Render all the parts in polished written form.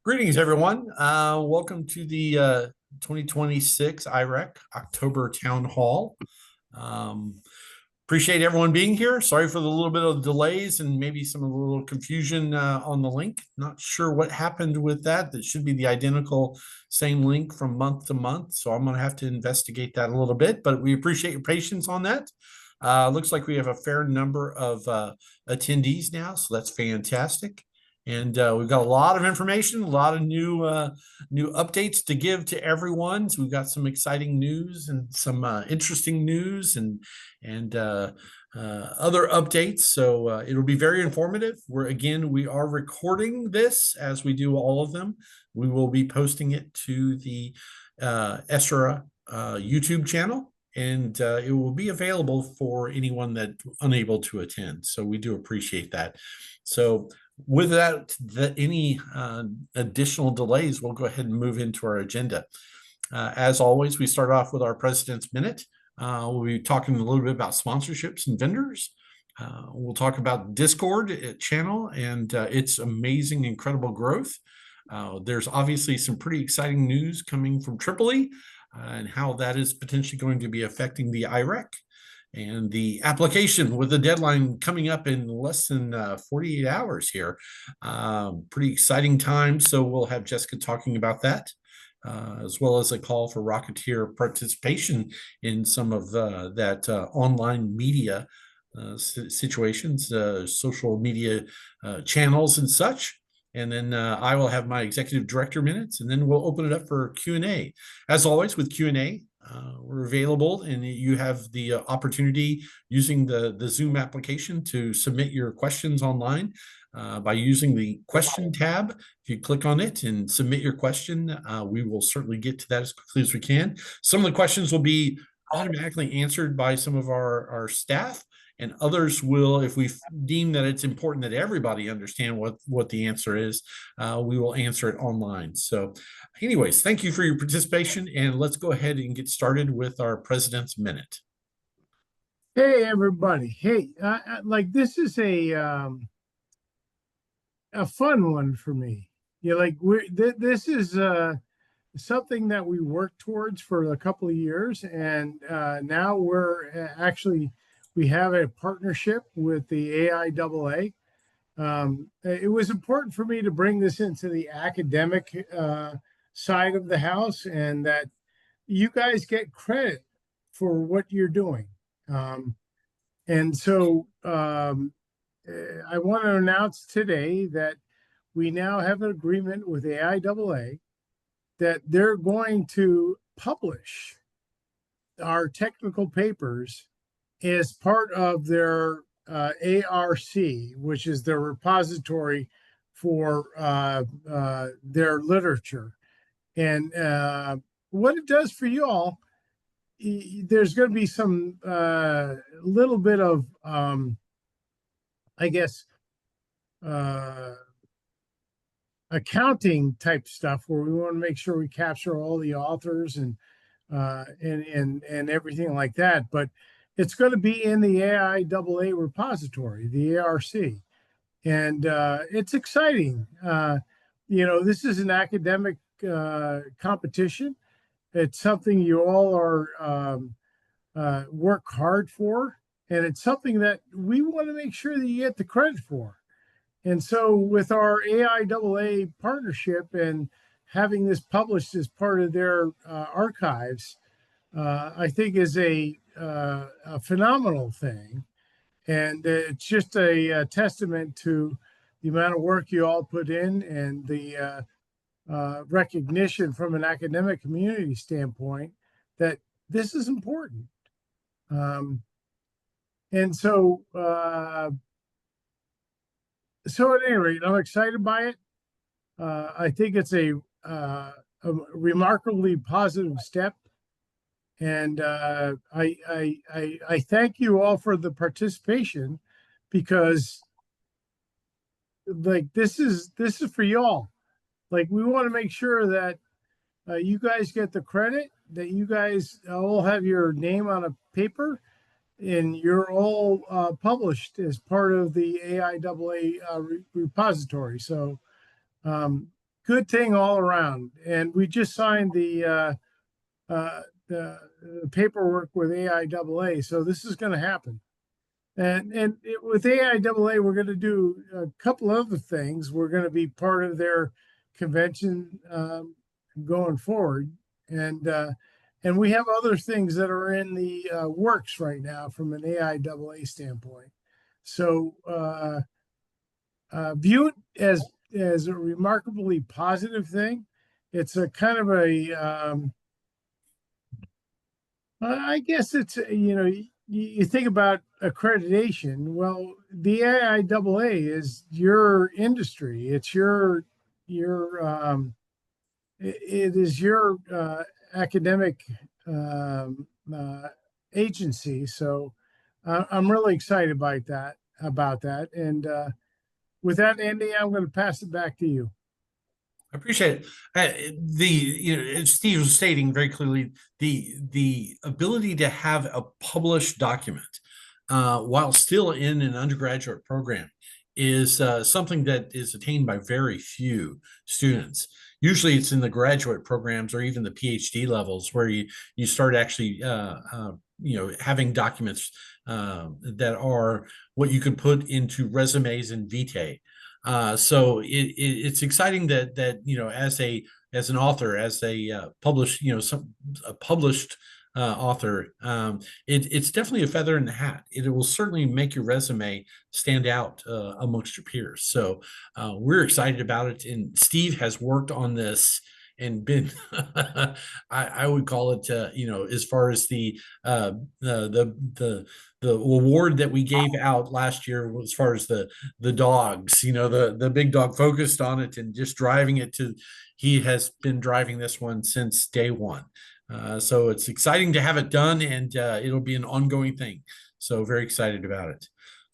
Greetings, everyone. Welcome to the 2026 IREC October Town Hall. Um, Appreciate everyone being here. Sorry for the little bit of delays and maybe some of the little confusion on the link. Not sure what happened with that. That should be the identical same link from month to month. So I'm going to have to investigate that a little bit, but we appreciate your patience on that. Looks like we have a fair number of attendees now, so that's fantastic. And we've got a lot of information, a lot of new updates to give to everyone. So we've got some exciting news and some interesting news and other updates. So it'll be very informative. We are recording this as we do all of them. We will be posting it to the ESRA YouTube channel, and it will be available for anyone that unable to attend. So we do appreciate that. So with any additional delays, we'll go ahead and move into our agenda. As always, we start off with our President's Minute. We'll be talking a little bit about sponsorships and vendors. We'll talk about Discord channel and its amazing, incredible growth. There's obviously some pretty exciting news coming from Tripoli and how that is potentially going to be affecting the IREC and the application with the deadline coming up in less than 48 hours here. Pretty exciting time. So we'll have Jessica talking about that. As well as a call for Rocketeer participation in some of that online media situations, social media channels and such. And then I will have my executive director minutes, and then we'll open it up for Q&A. As always, with Q&A, we're available, and you have the opportunity using the Zoom application to submit your questions online by using the question tab. If you click on it and submit your question, we will certainly get to that as quickly as we can. Some of the questions will be automatically answered by some of our staff, and others will, if we deem that it's important that everybody understand what the answer is, we will answer it online. So anyways, thank you for your participation, and let's go ahead and get started with our President's Minute. Hey, everybody. Hey, like this is a fun one for me. This is something that we worked towards for a couple of years, and now we're actually we have a partnership with the AIAA. It was important for me to bring this into the academic side of the house, and that you guys get credit for what you're doing. And so I want to announce today that we now have an agreement with the AIAA that they're going to publish our technical papers as part of their ARC, which is their repository for their literature. And what it does for you all, there's going to be some little bit of, I guess, accounting type stuff where we want to make sure we capture all the authors and everything like that. But it's going to be in the AIAA repository, the ARC, and it's exciting. This is an academic competition. It's something you all are work hard for, and it's something that we want to make sure that you get the credit for. And so with our AIAA partnership and having this published as part of their archives, I think is a phenomenal thing. And it's just a testament to the amount of work you all put in and the recognition from an academic community standpoint that this is important. And so at any rate, I'm excited by it. I think it's a remarkably positive step. And I thank you all for the participation, because this is for y'all. We want to make sure that you guys get the credit, that you guys all have your name on a paper, and you're all published as part of the AIAA repository. So good thing all around. And we just signed the paperwork with AIAA, so this is going to happen. With AIAA, we're going to do a couple other things. We're going to be part of their convention going forward, and we have other things that are in the works right now from an AIAA standpoint. So view it as a remarkably positive thing. It's a kind of a I guess it's, you think about accreditation. Well, the AIAA is your industry. It's it is your academic agency. So I'm really excited about that. And with that, Andy, I'm going to pass it back to you. I appreciate it. As Steve was stating very clearly, the ability to have a published document while still in an undergraduate program is something that is attained by very few students. Usually it's in the graduate programs or even the PhD levels where you start actually having documents that are what you could put into resumes and vitae. So it's exciting that as an author, as a published a published author, it's definitely a feather in the hat. It will certainly make your resume stand out amongst your peers. So we're excited about it. And Steve has worked on this and been I would call it as far as the award that we gave out last year as far as the dogs, the big dog focused on it and just driving it he has been driving this one since day one. So it's exciting to have it done, and it'll be an ongoing thing. So very excited about it.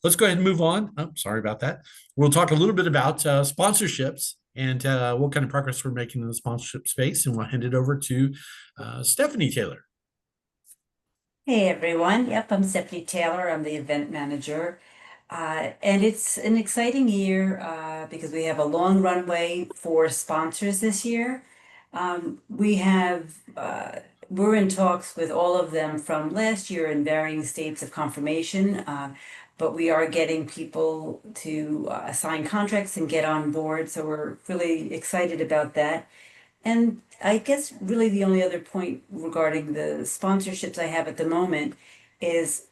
Let's go ahead and move on. Oh, sorry about that. We'll talk a little bit about sponsorships and what kind of progress we're making in the sponsorship space. And we'll hand it over to Stephanie Taylor. Hey everyone. Yep, I'm Stephanie Taylor. I'm the event manager. And it's an exciting year because we have a long runway for sponsors this year. We're in talks with all of them from last year in varying states of confirmation, but we are getting people to sign contracts and get on board. So we're really excited about that. And I guess really the only other point regarding the sponsorships I have at the moment is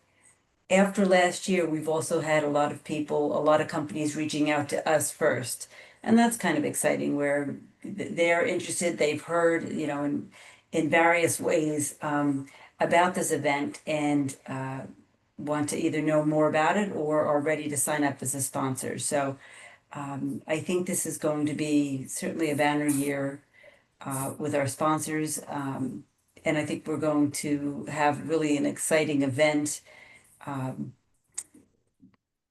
after last year, we've also had a lot of companies reaching out to us first. And that's kind of exciting where they're interested, they've heard, in various ways about this event and want to either know more about it or are ready to sign up as a sponsor. So I think this is going to be certainly a banner year with our sponsors. And I think we're going to have really an exciting event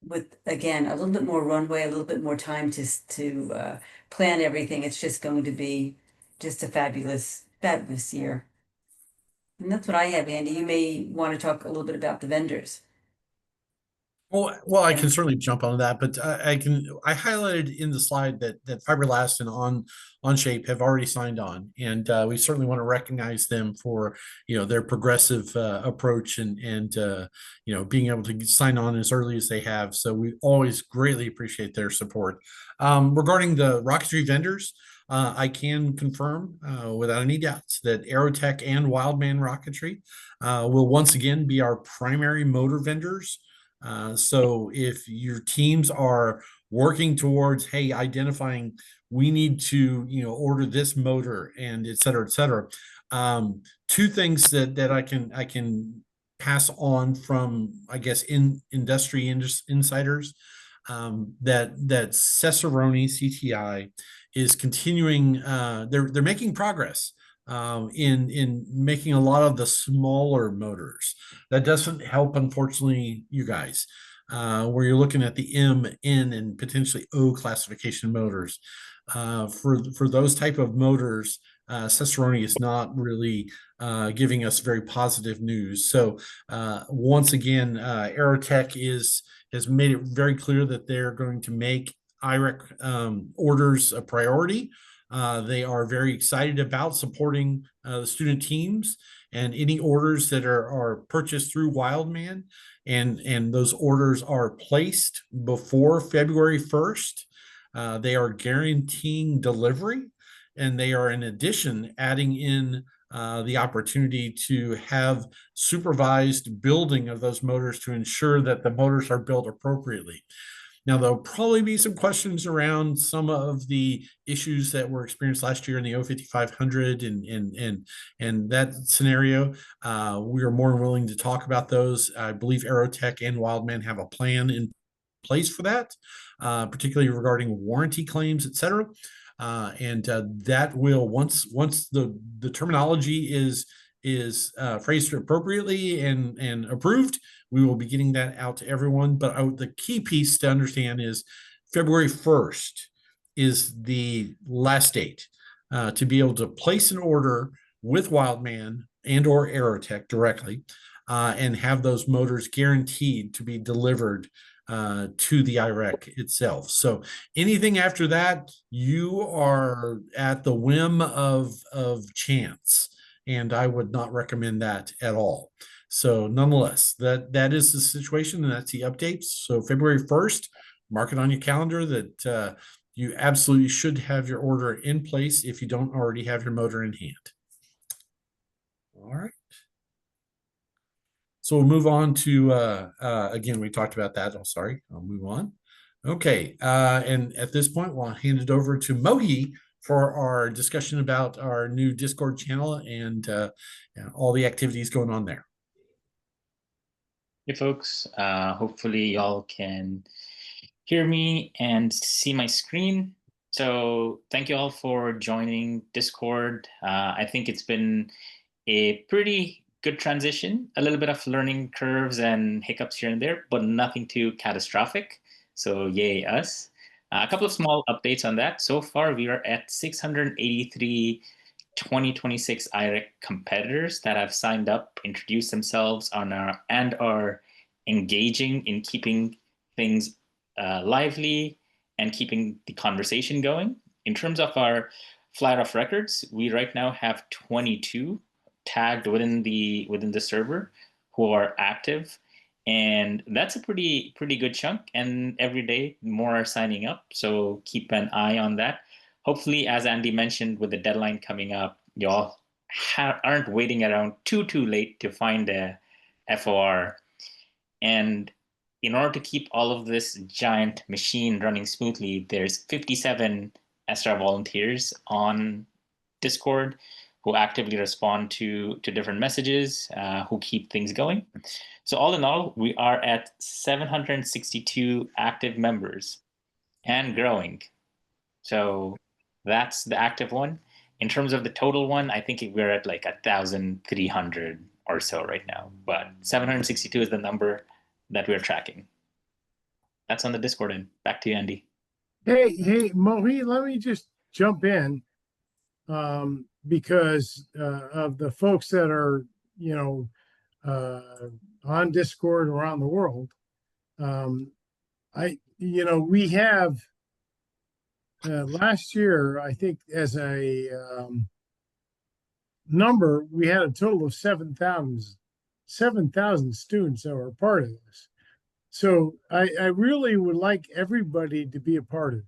with, again, a little bit more runway, a little bit more time to plan everything. It's just going to be just a fabulous year. And that's what I have, Andy. You may want to talk a little bit about the vendors. Well, I can certainly jump on that, but I highlighted in the slide that Fiberlast and Onshape have already signed on, and we certainly want to recognize them for their progressive approach and being able to sign on as early as they have. So we always greatly appreciate their support. Regarding the rocketry vendors, I can confirm without any doubts that Aerotech and Wildman Rocketry will once again be our primary motor vendors. So if your teams are working towards, hey, identifying, we need to, order this motor and et cetera, two things that I can pass on from, I guess, industry insiders, that Cesaroni CTI is continuing, they're making progress in making a lot of the smaller motors. That doesn't help, unfortunately, you guys, where you're looking at the M, N, and potentially O classification motors. For those type of motors, Cesaroni is not really giving us very positive news. So once again, Aerotech has made it very clear that they're going to make IREC orders a priority. They are very excited about supporting the student teams and any orders that are purchased through Wildman, and those orders are placed before February 1st. They are guaranteeing delivery, and they are in addition adding in the opportunity to have supervised building of those motors to ensure that the motors are built appropriately. Now, there'll probably be some questions around some of the issues that were experienced last year in the 5500 and that scenario. We are more than willing to talk about those. I believe Aerotech and Wildman have a plan in place for that, particularly regarding warranty claims, et cetera. And that will, once the terminology is phrased appropriately and approved, we will be getting that out to everyone. But the key piece to understand is February 1st is the last date to be able to place an order with Wildman and or Aerotech directly and have those motors guaranteed to be delivered to the IREC itself. So anything after that, you are at the whim of chance, and I would not recommend that at all. So nonetheless, that is the situation, and that's the updates. So February 1st, mark it on your calendar that you absolutely should have your order in place if you don't already have your motor in hand. All right. So we'll move on to, again, we talked about that. Oh, sorry, I'll move on. Okay, and at this point, we'll hand it over to Mohi for our discussion about our new Discord channel and all the activities going on there. Hey folks, hopefully y'all can hear me and see my screen. So thank you all for joining Discord. I think it's been a pretty good transition, a little bit of learning curves and hiccups here and there, but nothing too catastrophic. So yay us. A couple of small updates on that. So far, we are at 683 2026 IREC competitors that have signed up, introduced themselves and are engaging in keeping things lively and keeping the conversation going. In terms of our flyer of records, we right now have 22 tagged within the server who are active, and that's a pretty good chunk, and every day more are signing up, so keep an eye on that. Hopefully, as Andy mentioned, with the deadline coming up, y'all aren't waiting around too late to find a FOR. And in order to keep all of this giant machine running smoothly, there's 57 ESRA volunteers on Discord who actively respond to different messages, who keep things going. So all in all, we are at 762 active members and growing. So that's the active one. In terms of the total one, I think we're at like 1,300 or so right now, but 762 is the number that we're tracking. That's on the Discord end. Back to you, Andy. Hey, Mohi, let me just jump in. Because of the folks that are, on Discord around the world. We have last year, I think as a number, we had a total of 7,000 students that were a part of this. So I really would like everybody to be a part of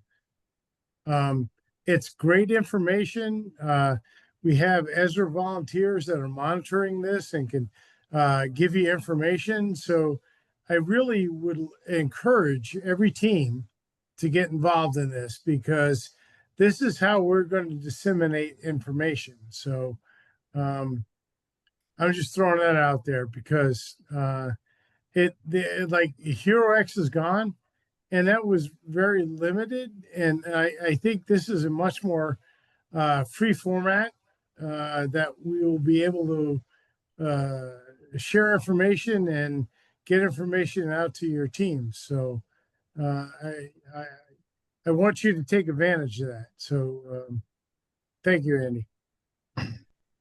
it. It's great information. We have ESRA volunteers that are monitoring this and can give you information. So I really would encourage every team to get involved in this, because this is how we're going to disseminate information. So I'm just throwing that out there, because like HeroX is gone, and that was very limited. And I think this is a much more free format that we will be able to share information and get information out to your teams. So I want you to take advantage of that. So thank you, Andy.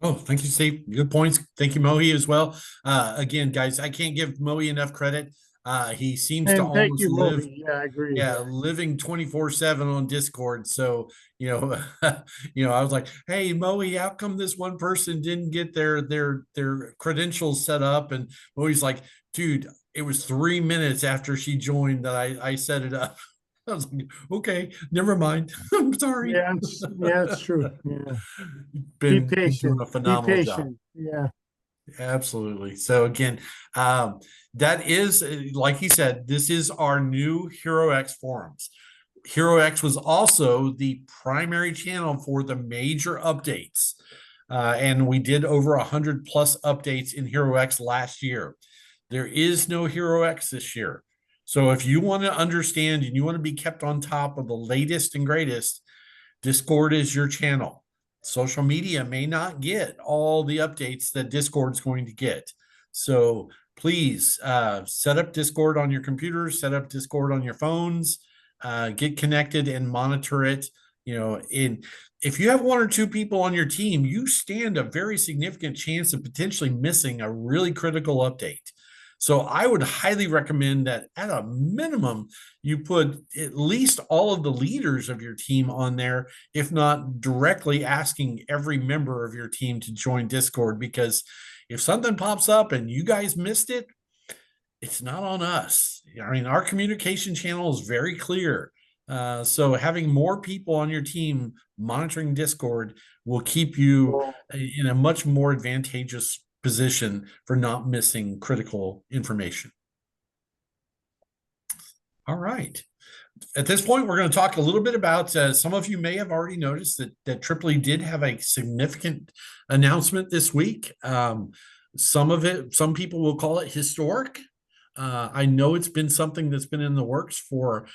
Oh, thank you, Steve. Good points. Thank you, Mohi, as well. Again, guys, I can't give Mohi enough credit. He seems to And thank almost you, live, Moby. Yeah, I agree. yeah, living 24/7 on Discord. So, I was like, hey, Moe, how come this one person didn't get their credentials set up? And Moe's like, dude, it was 3 minutes after she joined that I set it up. I was like, okay, never mind. I'm sorry. Yeah, it's true. Yeah. Be Been doing patient. a Be phenomenal job. patient. Yeah. Absolutely. So again, that is, like he said, this is our new HeroX forums. HeroX was also the primary channel for the major updates. And we did over 100 plus updates in HeroX last year. There is no HeroX this year. So if you want to understand and you want to be kept on top of the latest and greatest, Discord is your channel. Social media may not get all the updates that Discord's going to get. So please set up Discord on your computers, set up Discord on your phones, get connected and monitor it. If you have one or two people on your team, you stand a very significant chance of potentially missing a really critical update. So I would highly recommend that at a minimum, you put at least all of the leaders of your team on there, if not directly asking every member of your team to join Discord, because if something pops up and you guys missed it, it's not on us. I mean, our communication channel is very clear. So having more people on your team monitoring Discord will keep you in a much more advantageous position for not missing critical information. All right. At this point, we're going to talk a little bit about, some of you may have already noticed that Tripoli did have a significant announcement this week. Some people will call it historic. I know it's been something that's been in the works for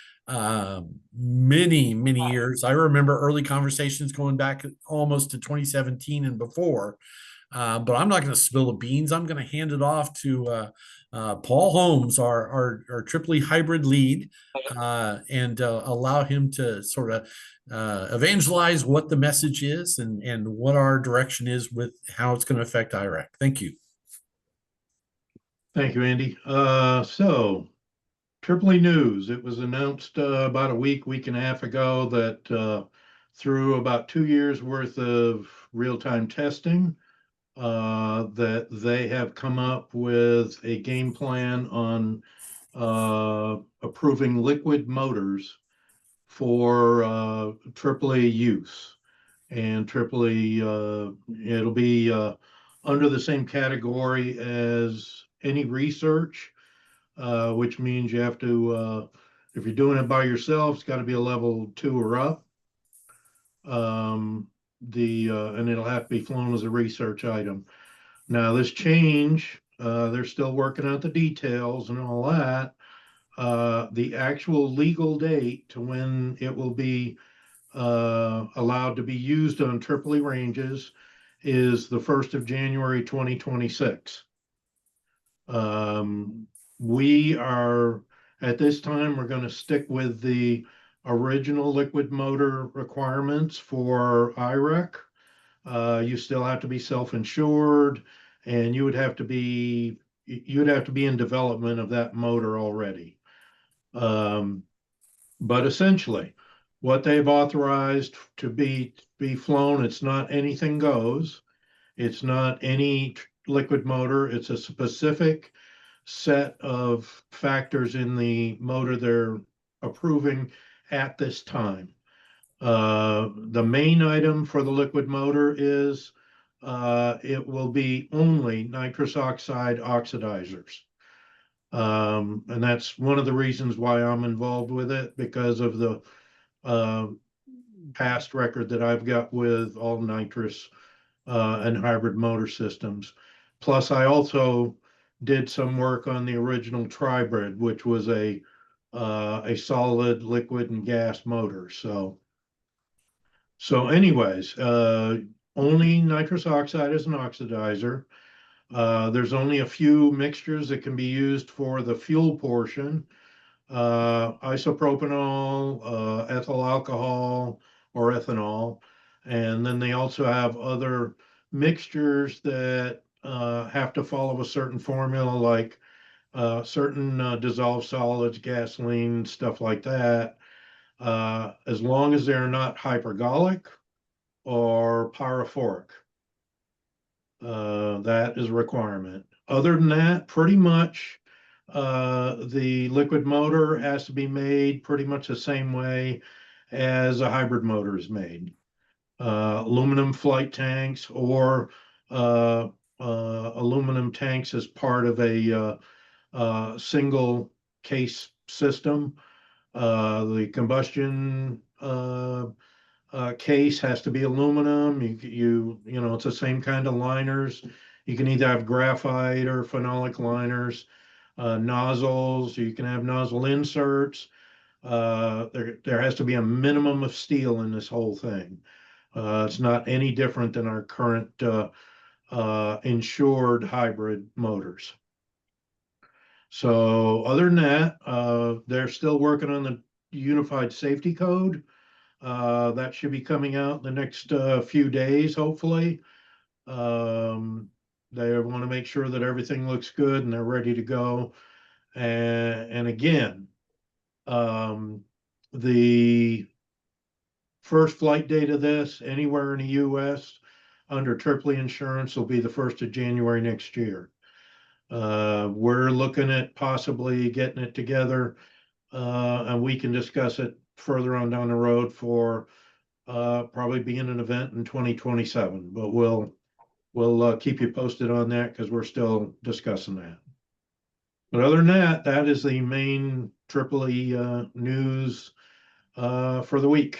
many, many years. I remember early conversations going back almost to 2017 and before. But I'm not going to spill the beans. I'm going to hand it off to Paul Holmes, our Tripoli hybrid lead, and allow him to sort of evangelize what the message is and what our direction is with how it's going to affect IREC. Thank you. Thank you, Andy. So Tripoli News, it was announced about a week and a half ago that through about 2 years worth of real-time testing, that they have come up with a game plan on approving liquid motors for Tripoli use. And Tripoli, it'll be under the same category as any research, which means you have to, if you're doing it by yourself, it's got to be a level 2 or up. And it'll have to be flown as a research item. Now this change, they're still working out the details and all that. The actual legal date to when it will be allowed to be used on Tripoli ranges is the 1st of January 2026. We are, at this time, we're going to stick with the original liquid motor requirements for IREC. You still have to be self-insured, and you would have to be in development of that motor already. But essentially, what they've authorized to be flown, it's not anything goes. It's not any liquid motor. It's a specific set of factors in the motor they're approving at this time. The main item for the liquid motor is it will be only nitrous oxide oxidizers. And that's one of the reasons why I'm involved with it, because of the past record that I've got with all nitrous and hybrid motor systems. Plus, I also did some work on the original Tribrid, which was a solid, liquid, and gas motor. So anyways, only nitrous oxide as an oxidizer. There's only a few mixtures that can be used for the fuel portion. Isopropanol, ethyl alcohol, or ethanol. And then they also have other mixtures that have to follow a certain formula, like certain dissolved solids, gasoline, stuff like that, as long as they're not hypergolic or pyrophoric. That is a requirement. Other than that, pretty much the liquid motor has to be made pretty much the same way as a hybrid motor is made. Aluminum flight tanks or aluminum tanks as part of a single case system. The combustion case has to be aluminum. You know, it's the same kind of liners. You can either have graphite or phenolic liners, nozzles. You can have nozzle inserts. There has to be a minimum of steel in this whole thing. It's not any different than our current insured hybrid motors. So other than that, they're still working on the unified safety code. That should be coming out the next few days, hopefully. They want to make sure that everything looks good and they're ready to go. And again, the first flight date of this anywhere in the US under Tripoli insurance will be the 1st of January next year. We're looking at possibly getting it together, and we can discuss it further on down the road for probably being an event in 2027. But we'll keep you posted on that because we're still discussing that. But other than that, that is the main Tripoli news for the week.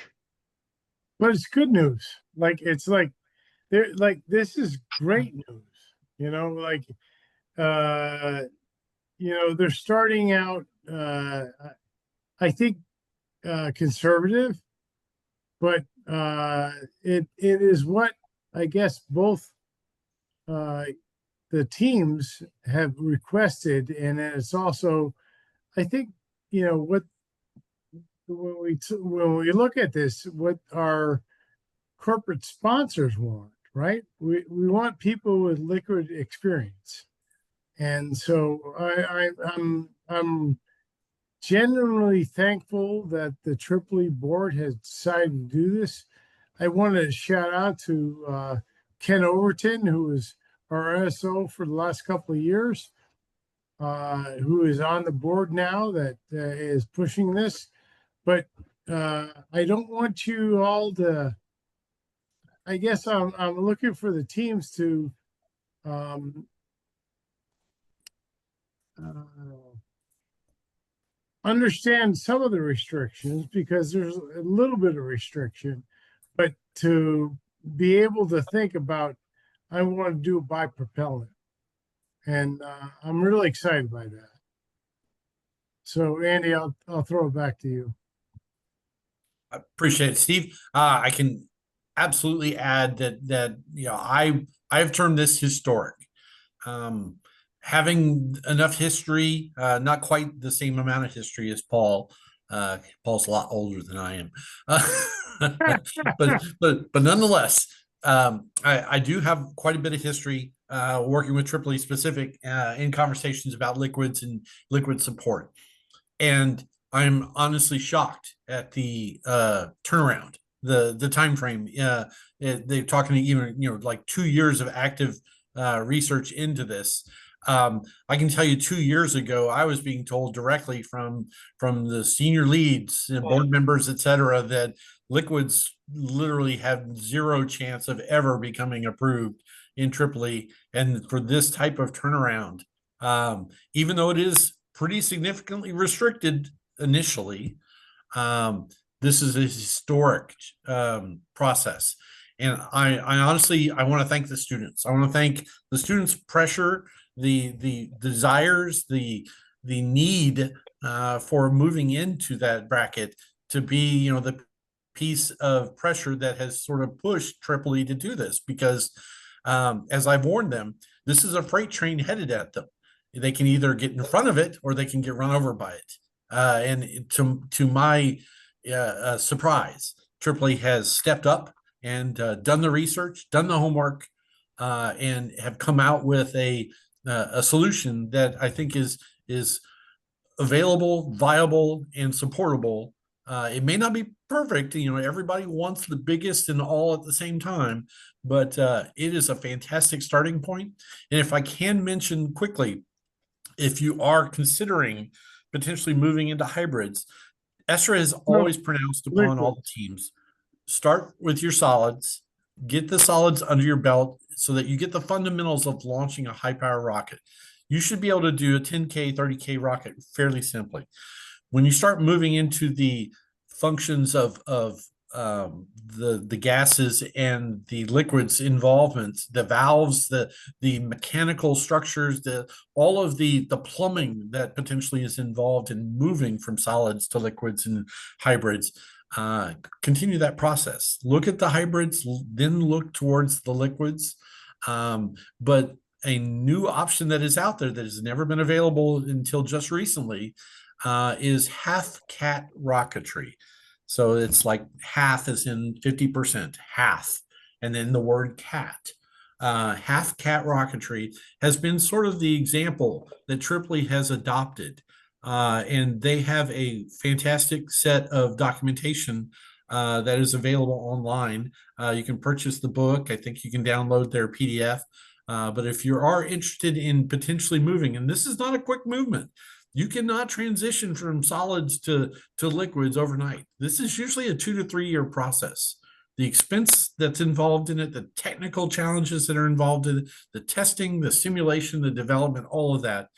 But it's good news. Like it's like they're like this is great news. You know, like you know, they're starting out I think conservative, but it is what I guess both the teams have requested, and it's also I think, you know, what when we look at this, what our corporate sponsors want, right? We want people with liquid experience, and so I'm genuinely thankful that the Tripoli board has decided to do this. I want to shout out to Ken Overton, who was our SO for the last couple of years, who is on the board now that is pushing this. But I don't want you all to, I guess I'm looking for the teams to understand some of the restrictions, because there's a little bit of restriction, but to be able to think about, I want to do bipropellant. And I'm really excited by that. So Andy, I'll throw it back to you. I appreciate it, Steve. I can absolutely add that you know I've termed this historic. Having enough history, not quite the same amount of history as Paul. Paul's a lot older than I am, but nonetheless, I do have quite a bit of history working with Tripoli specific in conversations about liquids and liquid support, and I'm honestly shocked at the turnaround, the time frame. They're talking even, you know, like 2 years of active research into this. I can tell you 2 years ago, I was being told directly from the senior leads, board members, et cetera, that liquids literally have zero chance of ever becoming approved in Tripoli. And for this type of turnaround, even though it is pretty significantly restricted initially, this is a historic process. And I honestly, I want to thank the students. I want to thank the students' pressure, the desires, the need for moving into that bracket to be, you know, the piece of pressure that has sort of pushed Tripoli to do this, because as I've warned them, this is a freight train headed at them. They can either get in front of it or they can get run over by it. And to my surprise, Tripoli has stepped up and done the research, done the homework, and have come out with a solution that I think is is available, viable, and supportable. It may not be perfect. Everybody wants the biggest and all at the same time, but it is a fantastic starting point. And if I can mention quickly, if you are considering potentially moving into hybrids, ESRA has always pronounced upon all the teams, start with your solids, get the solids under your belt so that you get the fundamentals of launching a high power rocket. You should be able to do a 10K, 30K rocket fairly simply. When you start moving into the functions of the gases and the liquids involvement, the valves, the mechanical structures, all of the plumbing that potentially is involved in moving from solids to liquids and hybrids, continue that process. Look at the hybrids, then look towards the liquids. But a new option that is out there that has never been available until just recently is half cat rocketry. So it's like half as in 50%, half, and then the word cat. Half cat rocketry has been sort of the example that Tripoli has adopted. And they have a fantastic set of documentation that is available online. You can purchase the book. I think you can download their PDF. But if you are interested in potentially moving, and this is not a quick movement, you cannot transition from solids to liquids overnight. This is usually a 2 to 3 year process. The expense that's involved in it, the technical challenges that are involved in it, the testing, the simulation, the development, all of that.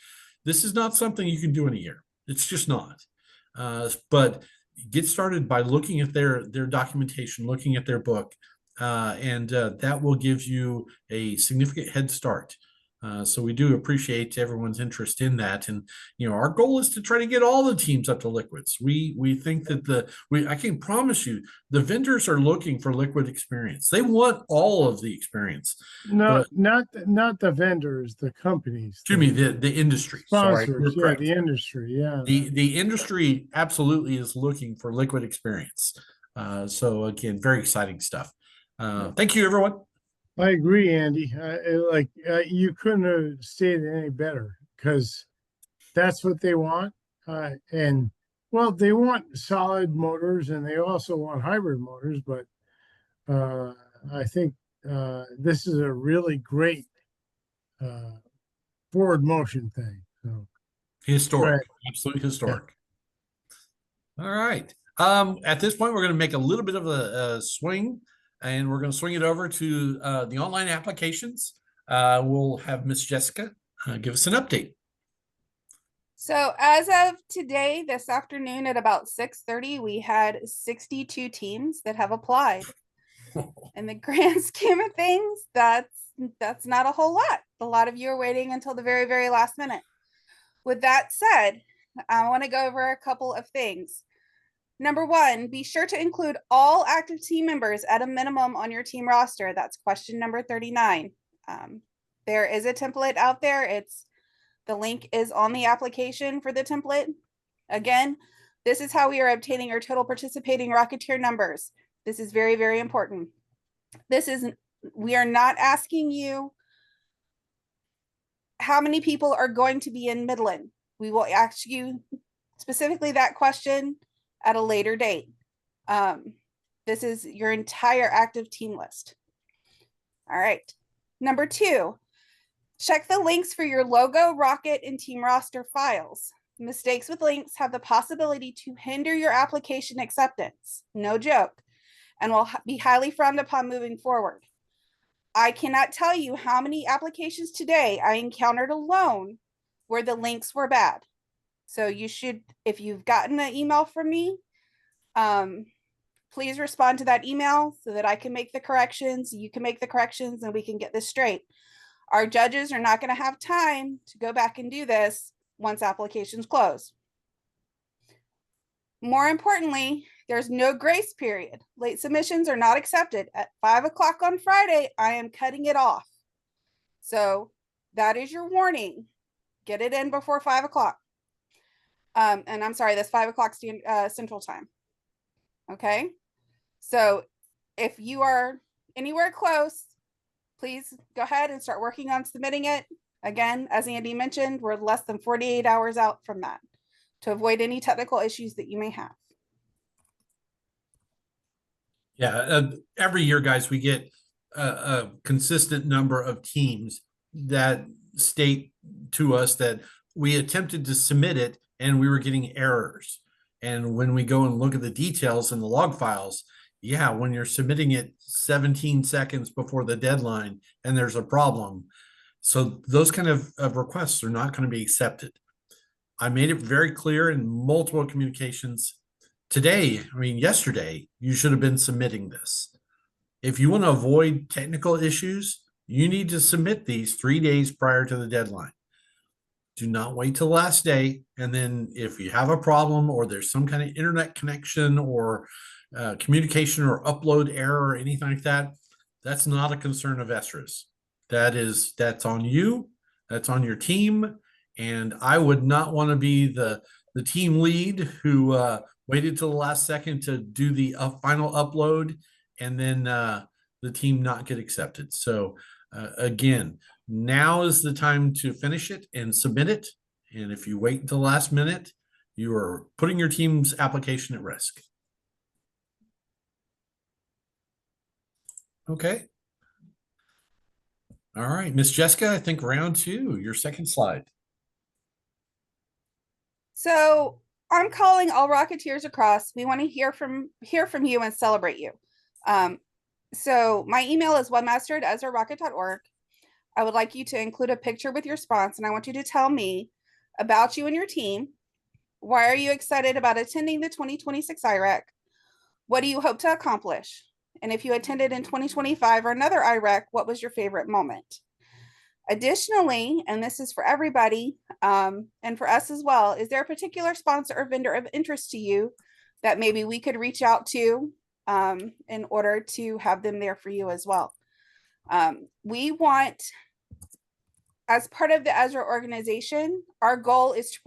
This is not something you can do in a year. It's just not. But get started by looking at their documentation, looking at their book, and that will give you a significant head start. So we do appreciate everyone's interest in that, and our goal is to try to get all the teams up to liquids. We think that I can promise you the vendors are looking for liquid experience. They want all of the experience. No, not the vendors, the companies. Excuse me, the industry. Sponsors, yeah, the industry, yeah. The industry absolutely is looking for liquid experience. So again, very exciting stuff. Thank you, everyone. I agree, Andy. You couldn't have stated any better, because that's what they want. And well, they want solid motors and they also want hybrid motors, but I think this is a really great forward motion thing. So historic, absolutely historic. Yeah. All right. At this point, we're going to make a little bit of a swing. And we're going to swing it over to the online applications. We'll have Miss Jessica give us an update. So as of today, this afternoon at about 6:30, we had 62 teams that have applied. In the grand scheme of things, that's not a whole lot. A lot of you are waiting until the very, very last minute. With that said, I want to go over a couple of things. Number one, be sure to include all active team members at a minimum on your team roster. That's question number 39. There is a template out there. The link is on the application for the template. Again, this is how we are obtaining our total participating Rocketeer numbers. This is very, very important. We are not asking you how many people are going to be in Midland. We will ask you specifically that question at a later date. This is your entire active team list. All right. Number two, check the links for your logo, rocket, and team roster files. Mistakes with links have the possibility to hinder your application acceptance. No joke. And will be highly frowned upon moving forward. I cannot tell you how many applications today I encountered alone where the links were bad. So you should, if you've gotten an email from me, please respond to that email so that I can make the corrections, you can make the corrections, and we can get this straight. Our judges are not going to have time to go back and do this once applications close. More importantly, there's no grace period. Late submissions are not accepted. At 5 o'clock on Friday, I am cutting it off. So that is your warning. Get it in before 5 o'clock. And I'm sorry, that's 5 o'clock Central Time. Okay. So if you are anywhere close, please go ahead and start working on submitting it. Again, as Andy mentioned, we're less than 48 hours out from that to avoid any technical issues that you may have. Yeah, every year, guys, we get a consistent number of teams that state to us that we attempted to submit it and we were getting errors. And when we go and look at the details in the log files, yeah, when you're submitting it 17 seconds before the deadline and there's a problem, so those kind of requests are not going to be accepted. I made it very clear in multiple communications today, I mean, yesterday, you should have been submitting this. If you want to avoid technical issues, you need to submit these 3 days prior to the deadline. Do not wait till the last day. And then if you have a problem or there's some kind of internet connection or communication or upload error or anything like that, that's not a concern of ESRA's. That's on you, that's on your team. And I would not want to be the team lead who waited till the last second to do the final upload and then the team not get accepted. So again, now is the time to finish it and submit it. And if you wait until the last minute, you are putting your team's application at risk. Okay. All right, Miss Jessica, I think round 2, your second slide. So I'm calling all Rocketeers across. We want to hear from you and celebrate you. So my email is webmaster@ezrarocket.org. I would like you to include a picture with your response, and I want you to tell me about you and your team. Why are you excited about attending the 2026 IREC? What do you hope to accomplish? And if you attended in 2025 or another IREC, what was your favorite moment? Additionally, and this is for everybody and for us as well, is there a particular sponsor or vendor of interest to you that maybe we could reach out to in order to have them there for you as well? We want, as part of the ESRA organization, our goal is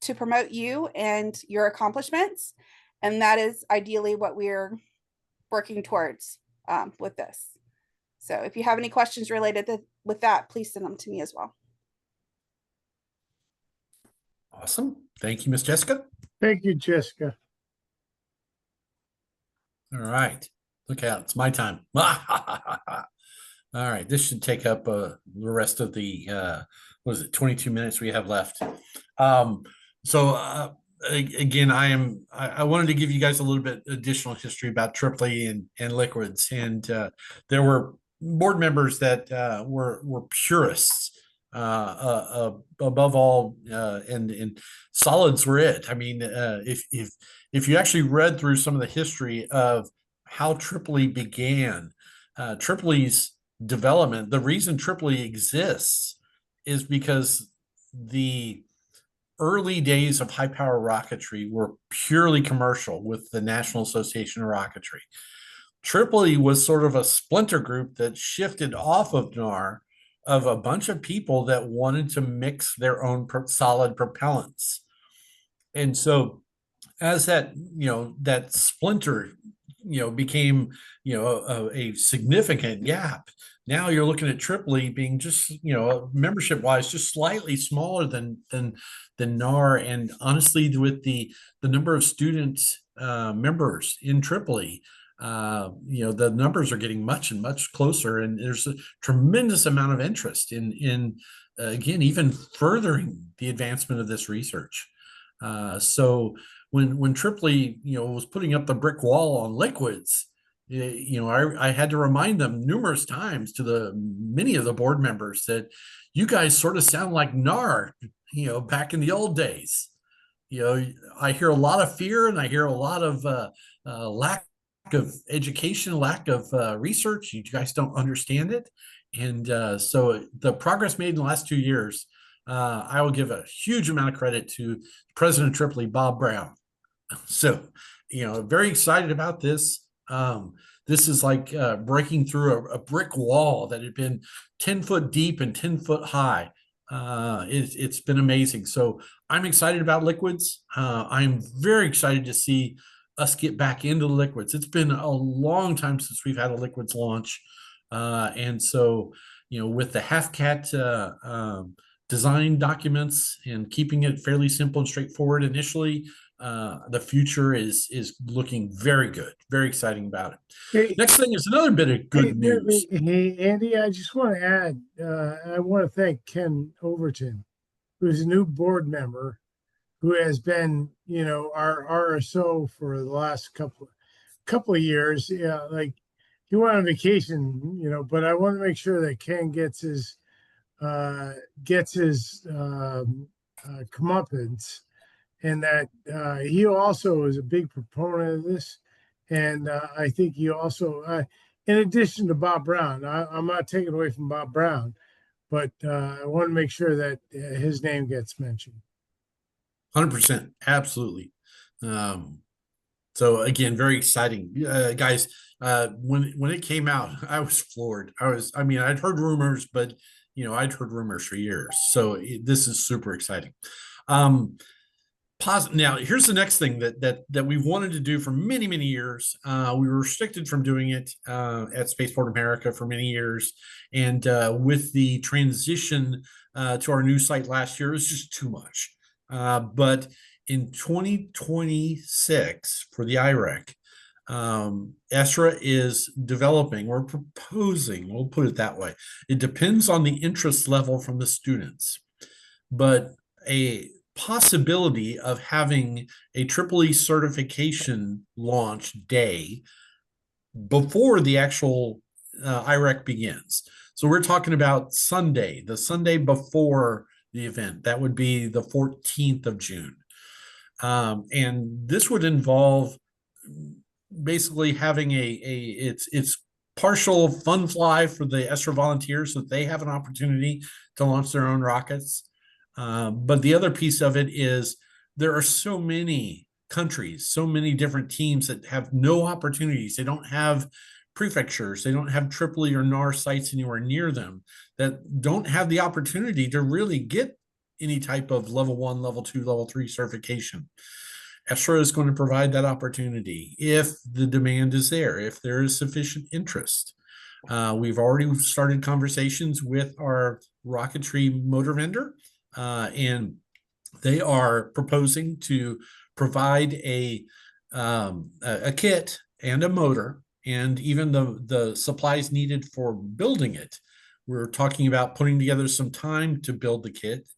to promote you and your accomplishments. And that is ideally what we're working towards with this. So if you have any questions related with that, please send them to me as well. Awesome. Thank you, Miss Jessica. Thank you, Jessica. All right. Look out. It's my time. All right. This should take up the rest of the, what is it, 22 minutes we have left. Again, I wanted to give you guys a little bit additional history about Tripoli and liquids. And there were board members that were purists above all, and solids were it. I mean, if you actually read through some of the history of how Tripoli began, Tripoli's development, the reason Tripoli exists is because the early days of high power rocketry were purely commercial with the National Association of Rocketry. Tripoli was sort of a splinter group that shifted off of NAR of a bunch of people that wanted to mix their own solid propellants. And so as that, that splinter, became, a significant gap, now you're looking at Tripoli being just, membership wise, just slightly smaller than NAR. And honestly, with the number of student members in Tripoli, the numbers are getting much and much closer, and there's a tremendous amount of interest in again, even furthering the advancement of this research. So when Tripoli, was putting up the brick wall on liquids, I had to remind them numerous times to many of the board members that you guys sort of sound like NAR, back in the old days. I hear a lot of fear and I hear a lot of lack of education, lack of research. You guys don't understand it. And so the progress made in the last 2 years, I will give a huge amount of credit to President Tripoli, Bob Brown. So, very excited about this. This is like breaking through a brick wall that had been 10 foot deep and 10 foot high. It's been amazing. So I'm excited about liquids. I'm very excited to see us get back into liquids. It's been a long time since we've had a liquids launch. And so, with the half-cat design documents and keeping it fairly simple and straightforward initially, the future is looking very good, very exciting about it. Hey, Next thing is another bit of good news. Hey, Andy, I just want to add, I want to thank Ken Overton, who's a new board member, who has been, our RSO for the last couple of years. Yeah, like he went on vacation, but I want to make sure that Ken gets his comeuppance, and that he also is a big proponent of this. And I think he also, in addition to Bob Brown, I'm not taking away from Bob Brown, but I want to make sure that his name gets mentioned. 100%, absolutely. So again, very exciting, guys. When it came out, I was floored. I'd heard rumors, but I'd heard rumors for years. So this is super exciting. Now, here's the next thing that we wanted to do for many, many years. We were restricted from doing it at Spaceport America for many years. And with the transition to our new site last year, it was just too much. But in 2026 for the IREC, ESRA is developing or proposing, we'll put it that way. It depends on the interest level from the students, but a possibility of having a EEE certification launch day before the actual IREC begins. So we're talking about Sunday, the Sunday before the event. That would be the 14th of June. And this would involve basically having it's partial fun fly for the ESRA volunteers so that they have an opportunity to launch their own rockets. But the other piece of it is there are so many countries, so many different teams that have no opportunities. They don't have prefectures, they don't have EEE or NAR sites anywhere near them, that don't have the opportunity to really get any type of level 1, level 2, level 3 certification. ESRA is going to provide that opportunity if the demand is there, if there is sufficient interest. We've already started conversations with our rocketry motor vendor, and they are proposing to provide a kit and a motor and even the supplies needed for building it. We're talking about putting together some time to build the kit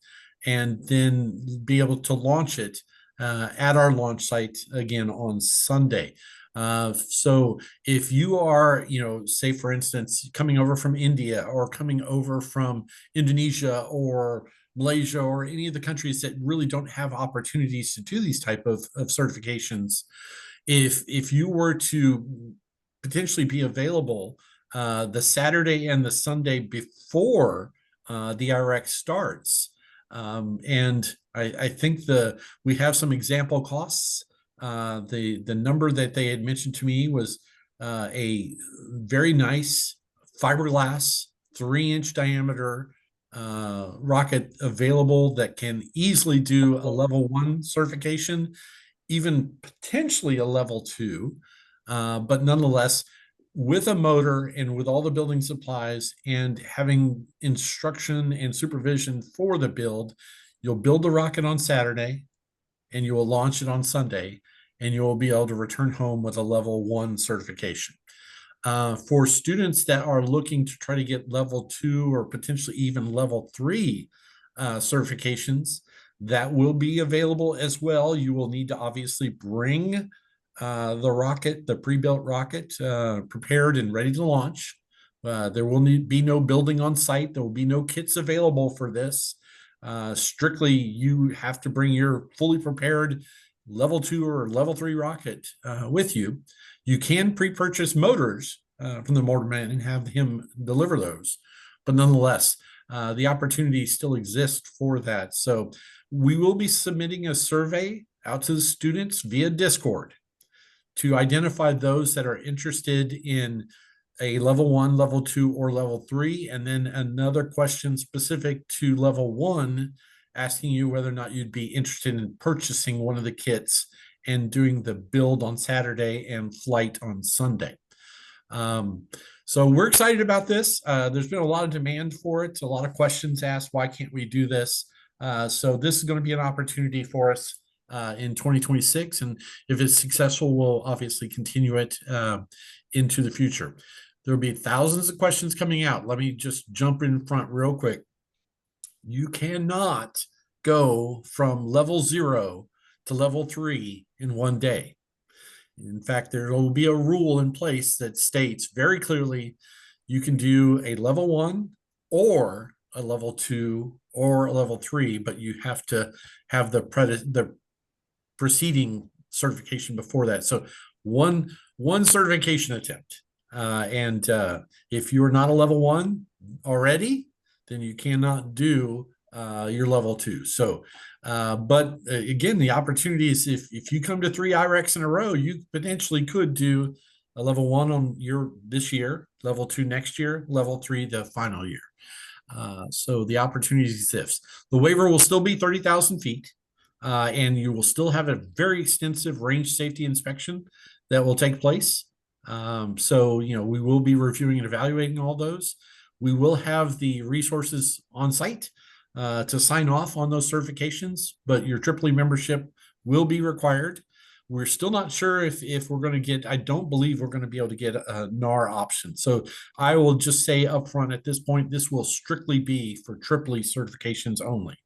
and then be able to launch it at our launch site again on Sunday. So if you are, say for instance, coming over from India or coming over from Indonesia or Malaysia or any of the countries that really don't have opportunities to do these type of certifications, if you were to potentially be available the Saturday and the Sunday before the IREC starts, and I think we have some example costs. The number that they had mentioned to me was a very nice fiberglass 3-inch diameter rocket available that can easily do a level 1 certification, even potentially a level 2, but nonetheless, with a motor and with all the building supplies and having instruction and supervision for the build, you'll build the rocket on Saturday and you will launch it on Sunday, and you will be able to return home with a level 1 certification. For students that are looking to try to get level 2 or potentially even level 3 certifications, that will be available as well. You will need to obviously bring the rocket, the pre-built rocket, prepared and ready to launch. There will be no building on site. There will be no kits available for this. Strictly, you have to bring your fully prepared level 2 or level 3 rocket with you. You can pre-purchase motors from the motor man and have him deliver those, but nonetheless, the opportunity still exists for that. So we will be submitting a survey out to the students via Discord to identify those that are interested in a level 1, level 2, or level 3, and then another question specific to level 1, asking you whether or not you'd be interested in purchasing one of the kits and doing the build on Saturday and flight on Sunday. So we're excited about this. There's been a lot of demand for it, a lot of questions asked, why can't we do this? So this is going to be an opportunity for us in 2026. And if it's successful, we'll obviously continue it into the future. There will be thousands of questions coming out. Let me just jump in front real quick. You cannot go from level 0 to level 3 in one day. In fact, there will be a rule in place that states very clearly you can do a level 1 or a level 2 or a level 3, but you have to have the preceding certification before that. So one certification attempt. And if you're not a level 1 already, then you cannot do your level 2. So but again, the opportunity is if you come to 3 IRECs in a row, you potentially could do a level 1 on this year, level 2 next year, level 3 the final year. So the opportunity exists. The waiver will still be 30,000 feet, and you will still have a very extensive range safety inspection that will take place. So we will be reviewing and evaluating all those. We will have the resources on site to sign off on those certifications, but your EEE membership will be required. We're still not sure if we're going to get, I don't believe we're going to be able to get a NAR option. So I will just say upfront at this point, this will strictly be for EEE certifications only.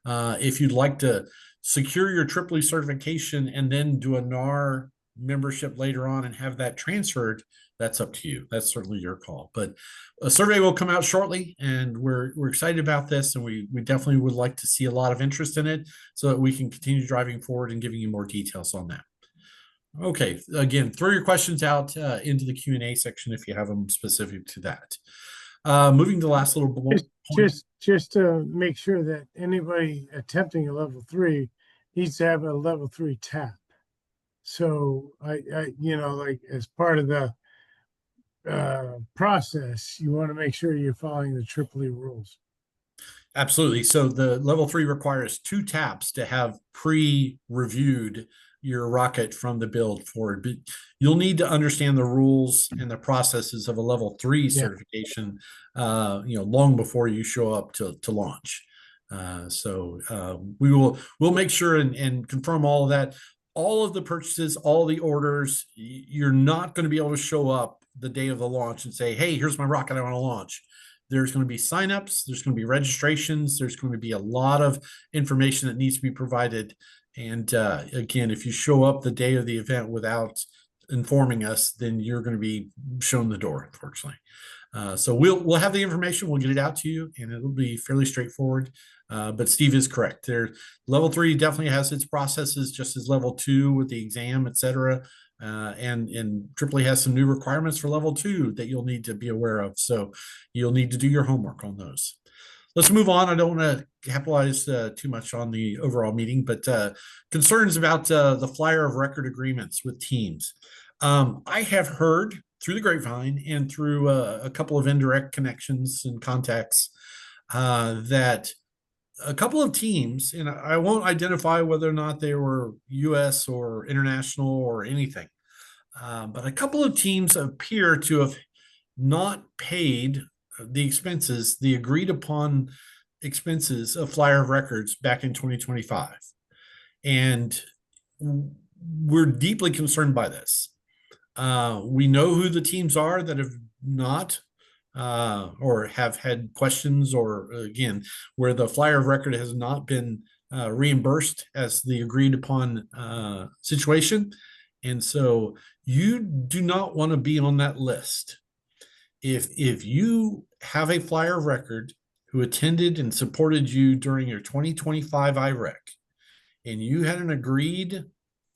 If you'd like to secure your EEE certification and then do a NAR membership later on and have that transferred, that's up to you. That's certainly your call. But a survey will come out shortly, and we're excited about this, and we definitely would like to see a lot of interest in it so that we can continue driving forward and giving you more details on that. Okay, again, throw your questions out into the Q&A section if you have them specific to that. Moving to the last little point. Just to make sure that anybody attempting a level 3 needs to have a level 3 tap. So I like as part of the process, you want to make sure you're following the EEE rules. Absolutely. So the level 3 requires 2 taps to have pre-reviewed your rocket from the build forward. But you'll need to understand the rules and the processes of a level 3 certification, long before you show up to launch. We'll make sure and confirm all of that. All of the purchases, all the orders, you're not going to be able to show up the day of the launch and say, hey, here's my rocket I want to launch. There's going to be signups, there's going to be registrations, there's going to be a lot of information that needs to be provided. And again, if you show up the day of the event without informing us, then you're going to be shown the door, unfortunately. So we'll have the information, we'll get it out to you, and it'll be fairly straightforward. But Steve is correct. Level 3 definitely has its processes, just as level 2 with the exam, etc. And EEE has some new requirements for level 2 that you'll need to be aware of. So you'll need to do your homework on those. Let's move on. I don't want to capitalize too much on the overall meeting, but concerns about the flyer of record agreements with teams. I have heard through the grapevine and through a couple of indirect connections and contacts that a couple of teams, and I won't identify whether or not they were US or international or anything, but a couple of teams appear to have not paid the expenses, the agreed upon expenses of flyer of records back in 2025. And we're deeply concerned by this. We know who the teams are that have not or have had questions, or again, where the flyer of record has not been reimbursed as the agreed upon situation. And so you do not want to be on that list. If you have a flyer of record who attended and supported you during your 2025 IREC, and you had an agreed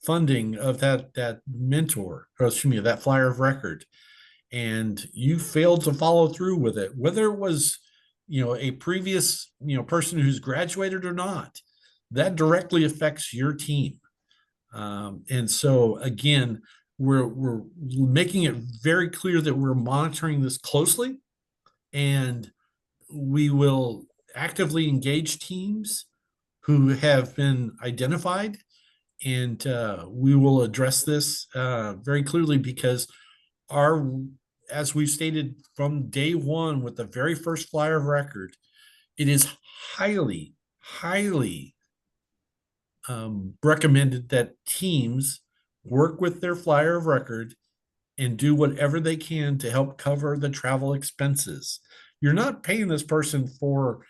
funding of that mentor, or excuse me, that flyer of record, and you failed to follow through with it, whether it was a previous person who's graduated or not, that directly affects your team. And so again, we're making it very clear that we're monitoring this closely, and we will actively engage teams who have been identified, and we will address this very clearly, because our as we've stated from day one with the very first flyer of record, it is highly, highly recommended that teams work with their flyer of record and do whatever they can to help cover the travel expenses. You're not paying this person for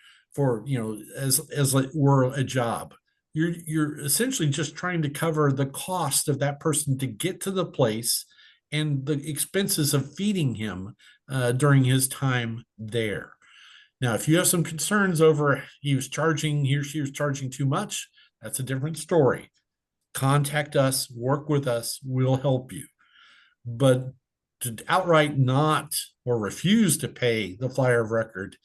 as like we're a job. You're essentially just trying to cover the cost of that person to get to the place and the expenses of feeding him during his time there. Now, if you have some concerns over he or she was charging too much, that's a different story. Contact us, work with us, we'll help you. But to outright not or refuse to pay the flyer of record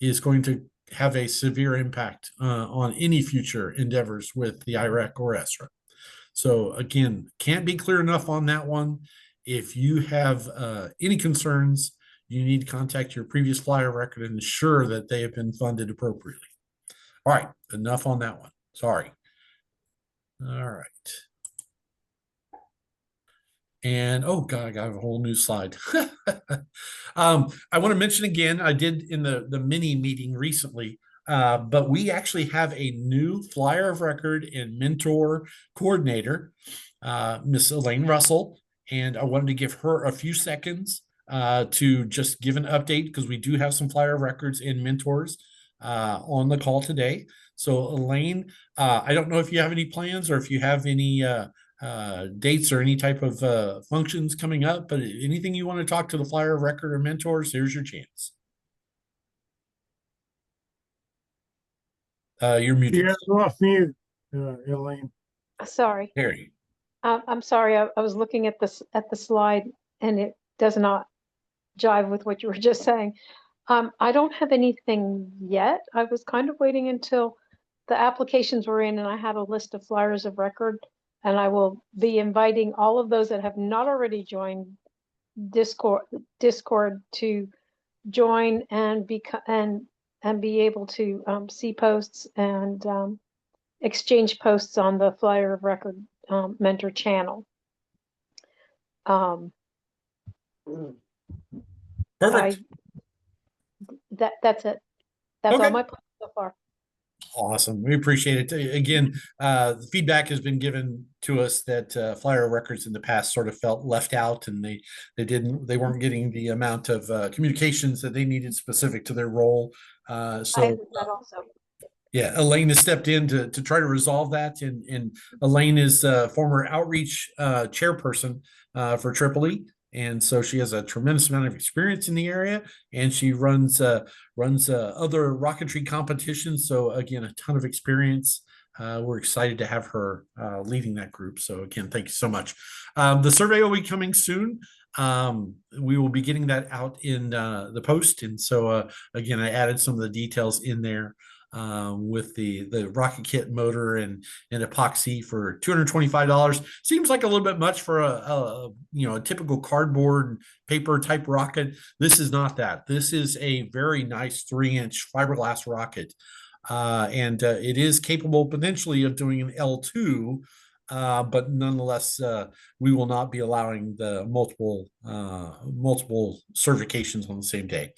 is going to have a severe impact on any future endeavors with the IREC or ESRA. So again, can't be clear enough on that one. If you have any concerns, you need to contact your previous flyer record and ensure that they have been funded appropriately. All right, enough on that one. Sorry. All right. And oh God, I got a whole new slide. I want to mention again, I did in the mini meeting recently, but we actually have a new flyer of record and mentor coordinator, Miss Elaine Russell. And I wanted to give her a few seconds to just give an update because we do have some flyer of records and mentors on the call today. So Elaine, I don't know if you have any plans or if you have any dates or any type of functions coming up, but anything you want to talk to the flyer of record or mentors, here's your chance. You're muted. You're off mute, Elaine. Sorry. Harry. I'm sorry. I was looking at the slide and it does not jive with what you were just saying. I don't have anything yet. I was kind of waiting until the applications were in and I had a list of flyers of record, and I will be inviting all of those that have not already joined Discord to join and be able to see posts and exchange posts on the flyer of record mentor channel. Perfect. That's it. That's Okay. all my plans so far. Awesome. We appreciate it. Again, the feedback has been given to us that flyer records in the past sort of felt left out, and they weren't getting the amount of communications that they needed specific to their role. I heard that also. Yeah, Elaine has stepped in to try to resolve that, and Elaine is a former outreach chairperson for Tripoli. And so she has a tremendous amount of experience in the area, and she runs other rocketry competitions. So again, a ton of experience. We're excited to have her leading that group. So again, thank you so much. The survey will be coming soon. We will be getting that out in the post. And so again, I added some of the details in there with the rocket kit motor and epoxy for $225. Seems like a little bit much for a typical cardboard paper type rocket. This is not that. This is a very nice 3-inch fiberglass rocket, and it is capable potentially of doing an L2. But nonetheless, we will not be allowing the multiple certifications on the same day.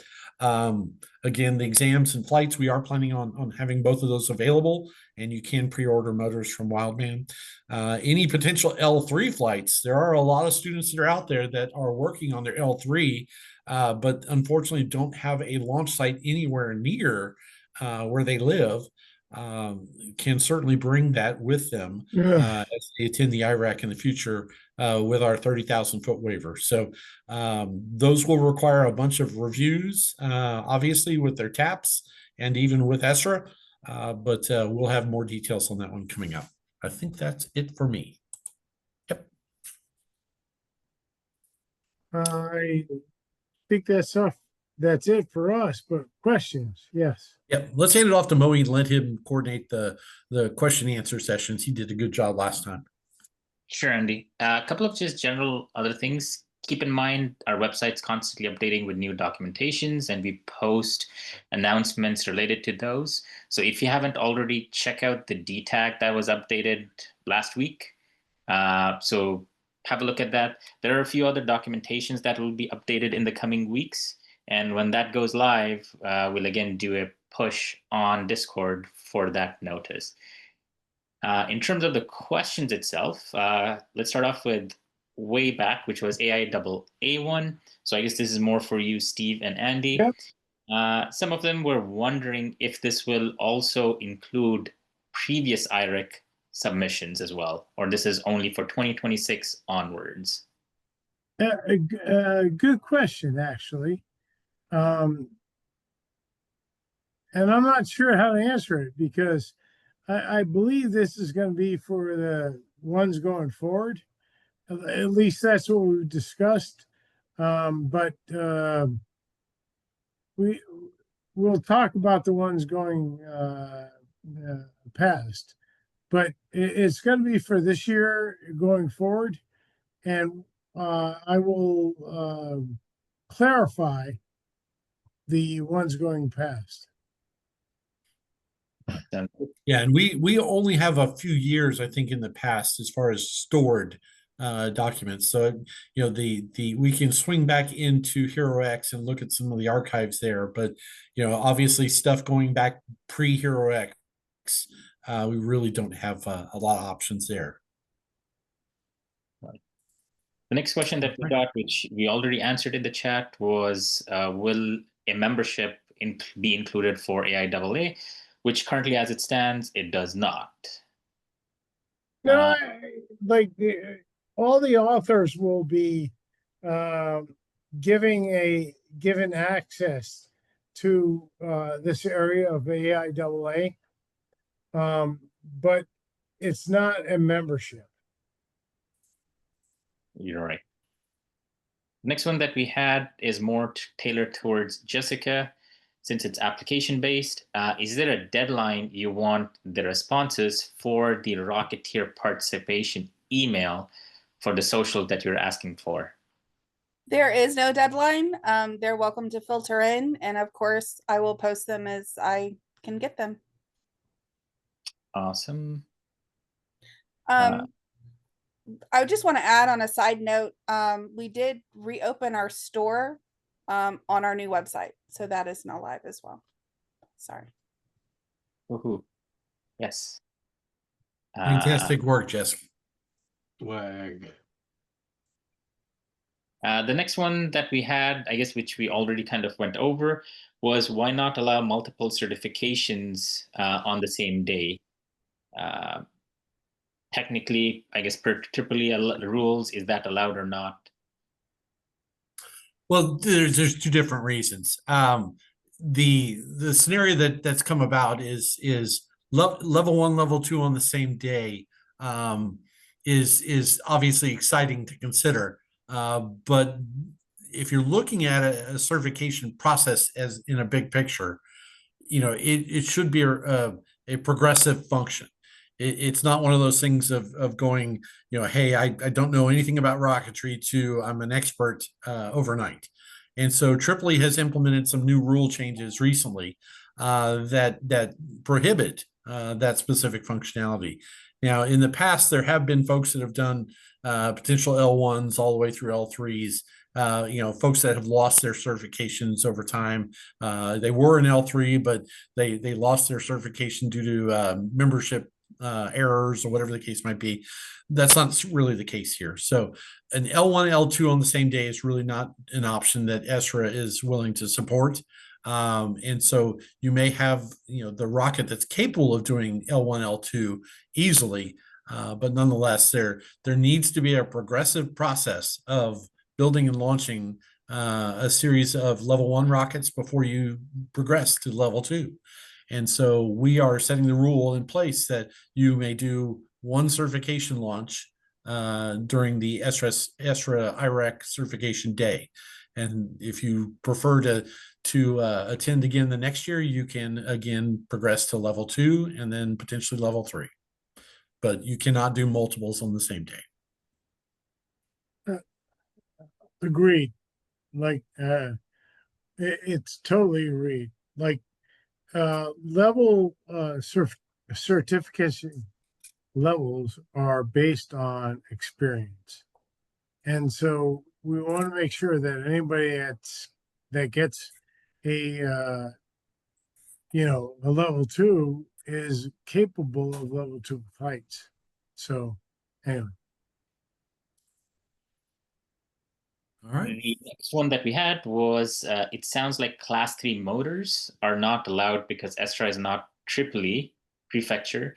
Again, the exams and flights, we are planning on having both of those available, and you can pre-order motors from Wildman. Any potential L3 flights, there are a lot of students that are out there that are working on their L3, but unfortunately don't have a launch site anywhere near where they live. Can certainly bring that with them as they attend the IREC in the future with our 30,000 foot waiver. So those will require a bunch of reviews, obviously with their TAPs and even with ESRA, but we'll have more details on that one coming up. I think that's it for me. Yep. I think that's it for us, but questions? Yes. Yep. Let's hand it off to Moe and let him coordinate the question and answer sessions. He did a good job last time. Sure, Andy. A couple of just general other things. Keep in mind, our website's constantly updating with new documentations, and we post announcements related to those. So if you haven't already, check out the DTAG that was updated last week. So have a look at that. There are a few other documentations that will be updated in the coming weeks. And when that goes live, we'll again do a push on Discord for that notice. In terms of the questions itself, let's start off with way back, which was AIAA1. So I guess this is more for you, Steve and Andy. Yep. Some of them were wondering if this will also include previous IREC submissions as well, or this is only for 2026 onwards. Good question, actually. And I'm not sure how to answer it because I believe this is going to be for the ones going forward. At least that's what we've discussed. But we'll talk about the ones going past. But it's going to be for this year going forward. And I will clarify the ones going past. Yeah, and we only have a few years, I think, in the past as far as stored documents. So the we can swing back into HeroX and look at some of the archives there, but obviously stuff going back pre-HeroX, we really don't have a lot of options there. Right. The next question that we got, which we already answered in the chat, was will a membership be included for AIAA, which currently as it stands, it does not. No, all the authors will be given access to this area of AIAA, but it's not a membership. You're right. Next one that we had is more tailored towards Jessica, since it's application based. Is there a deadline you want the responses for the Rocketeer participation email for the social that you're asking for? There is no deadline. They're welcome to filter in, and of course, I will post them as I can get them. Awesome. I just want to add on a side note, we did reopen our store on our new website, so that is now live as well. Sorry. Woohoo. Yes. Fantastic work, Jessica. Swag. The next one that we had, I guess, which we already kind of went over, was why not allow multiple certifications on the same day? Technically, I guess per AAA rules, is that allowed or not? Well, there's two different reasons. The scenario that's come about is level 1, level 2 on the same day is obviously exciting to consider. But if you're looking at a certification process as in a big picture, it should be a progressive function. It's not one of those things of going, hey, I don't know anything about rocketry to I'm an expert overnight. And so AAA has implemented some new rule changes recently that prohibit that specific functionality. Now, in the past, there have been folks that have done potential L1s all the way through L3s. Folks that have lost their certifications over time. They were an L3, but they lost their certification due to membership errors or whatever the case might be. That's not really the case here. So an L1, L2 on the same day is really not an option that ESRA is willing to support. And so you may have, the rocket that's capable of doing L1, L2 easily, but nonetheless, there needs to be a progressive process of building and launching a series of level 1 rockets before you progress to level 2. And so we are setting the rule in place that you may do one certification launch during the ESRA IREC certification day. And if you prefer to attend again the next year, you can again progress to level 2 and then potentially level 3. But you cannot do multiples on the same day. Agreed. It's totally agreed. Level certification levels are based on experience. And so we want to make sure that anybody that gets a, a level 2 is capable of level 2 flights. So anyway. All right. The next one that we had was, it sounds like class 3 motors are not allowed because ESRA is not Tripoli prefecture.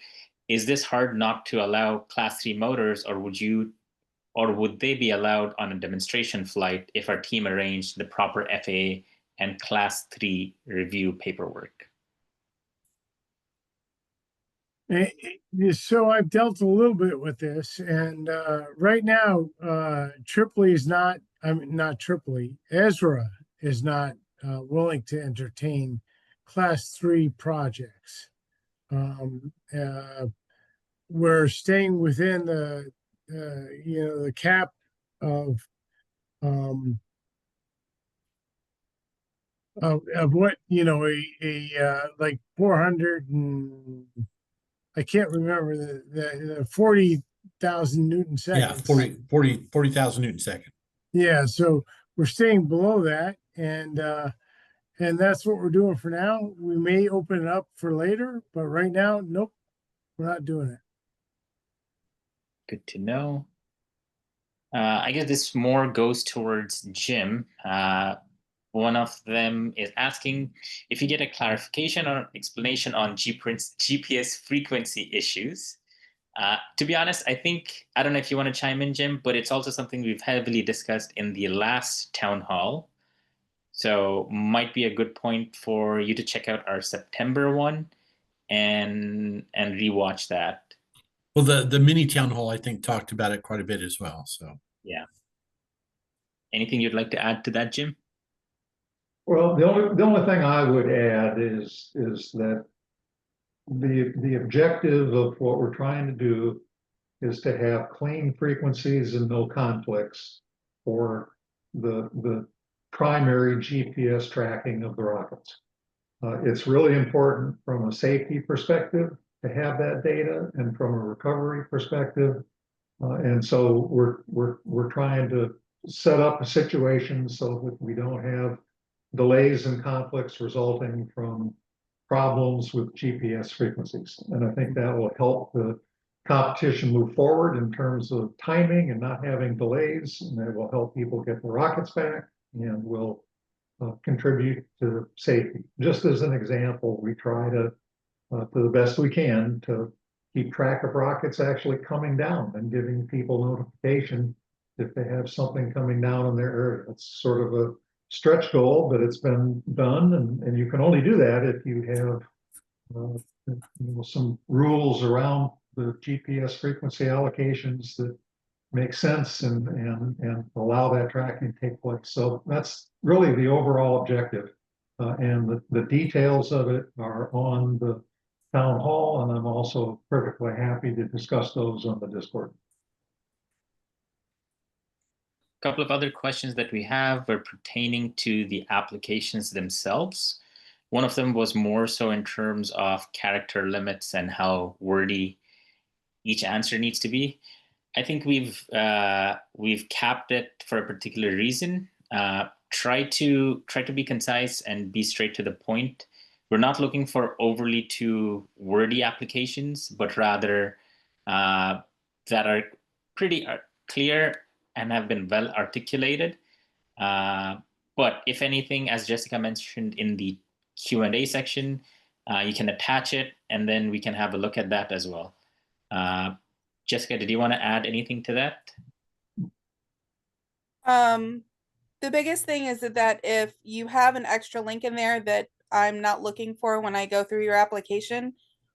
Is this hard not to allow class 3 motors, or would they be allowed on a demonstration flight if our team arranged the proper FAA and class 3 review paperwork? So I've dealt a little bit with this, and right now, Tripoli is not. Not Tripoli. ESRA is not willing to entertain class 3 projects. We're staying within the cap of what like 400 and I can't remember the 40,000 Newton seconds. Yeah, 40,000 Newton second. Yeah, so we're staying below that, and that's what we're doing for now. We may open it up for later, but right now, nope, we're not doing it. Good to know. I guess this more goes towards Jim. One of them is asking if you get a clarification or explanation on GPS frequency issues. To be honest, I don't know if you want to chime in, Jim, but it's also something we've heavily discussed in the last town hall. So might be a good point for you to check out our September one and rewatch that. Well, the mini town hall, I think, talked about it quite a bit as well. So yeah. Anything you'd like to add to that, Jim? Well, the only thing I would add is that the objective of what we're trying to do is to have clean frequencies and no conflicts for the primary GPS tracking of the rockets. It's really important from a safety perspective to have that data, and from a recovery perspective. And so we're trying to set up a situation so that we don't have delays and conflicts resulting from problems with GPS frequencies. And I think that will help the competition move forward in terms of timing and not having delays, and that will help people get the rockets back and will contribute to safety. Just as an example, we try to the best we can, to keep track of rockets actually coming down and giving people notification if they have something coming down in their area. It's sort of a stretch goal, but it's been done, and you can only do that if you have some rules around the GPS frequency allocations that make sense and allow that tracking to take place. So that's really the overall objective, and the details of it are on the town hall, and I'm also perfectly happy to discuss those on the Discord. Couple of other questions that we have are pertaining to the applications themselves. One of them was more so in terms of character limits and how wordy each answer needs to be. I think we've capped it for a particular reason. Try to be concise and be straight to the point. We're not looking for overly too wordy applications, but rather that are pretty clear and have been well articulated. But if anything, as Jessica mentioned in the Q&A section, you can attach it, and then we can have a look at that as well. Jessica, did you want to add anything to that? The biggest thing is that if you have an extra link in there that I'm not looking for when I go through your application,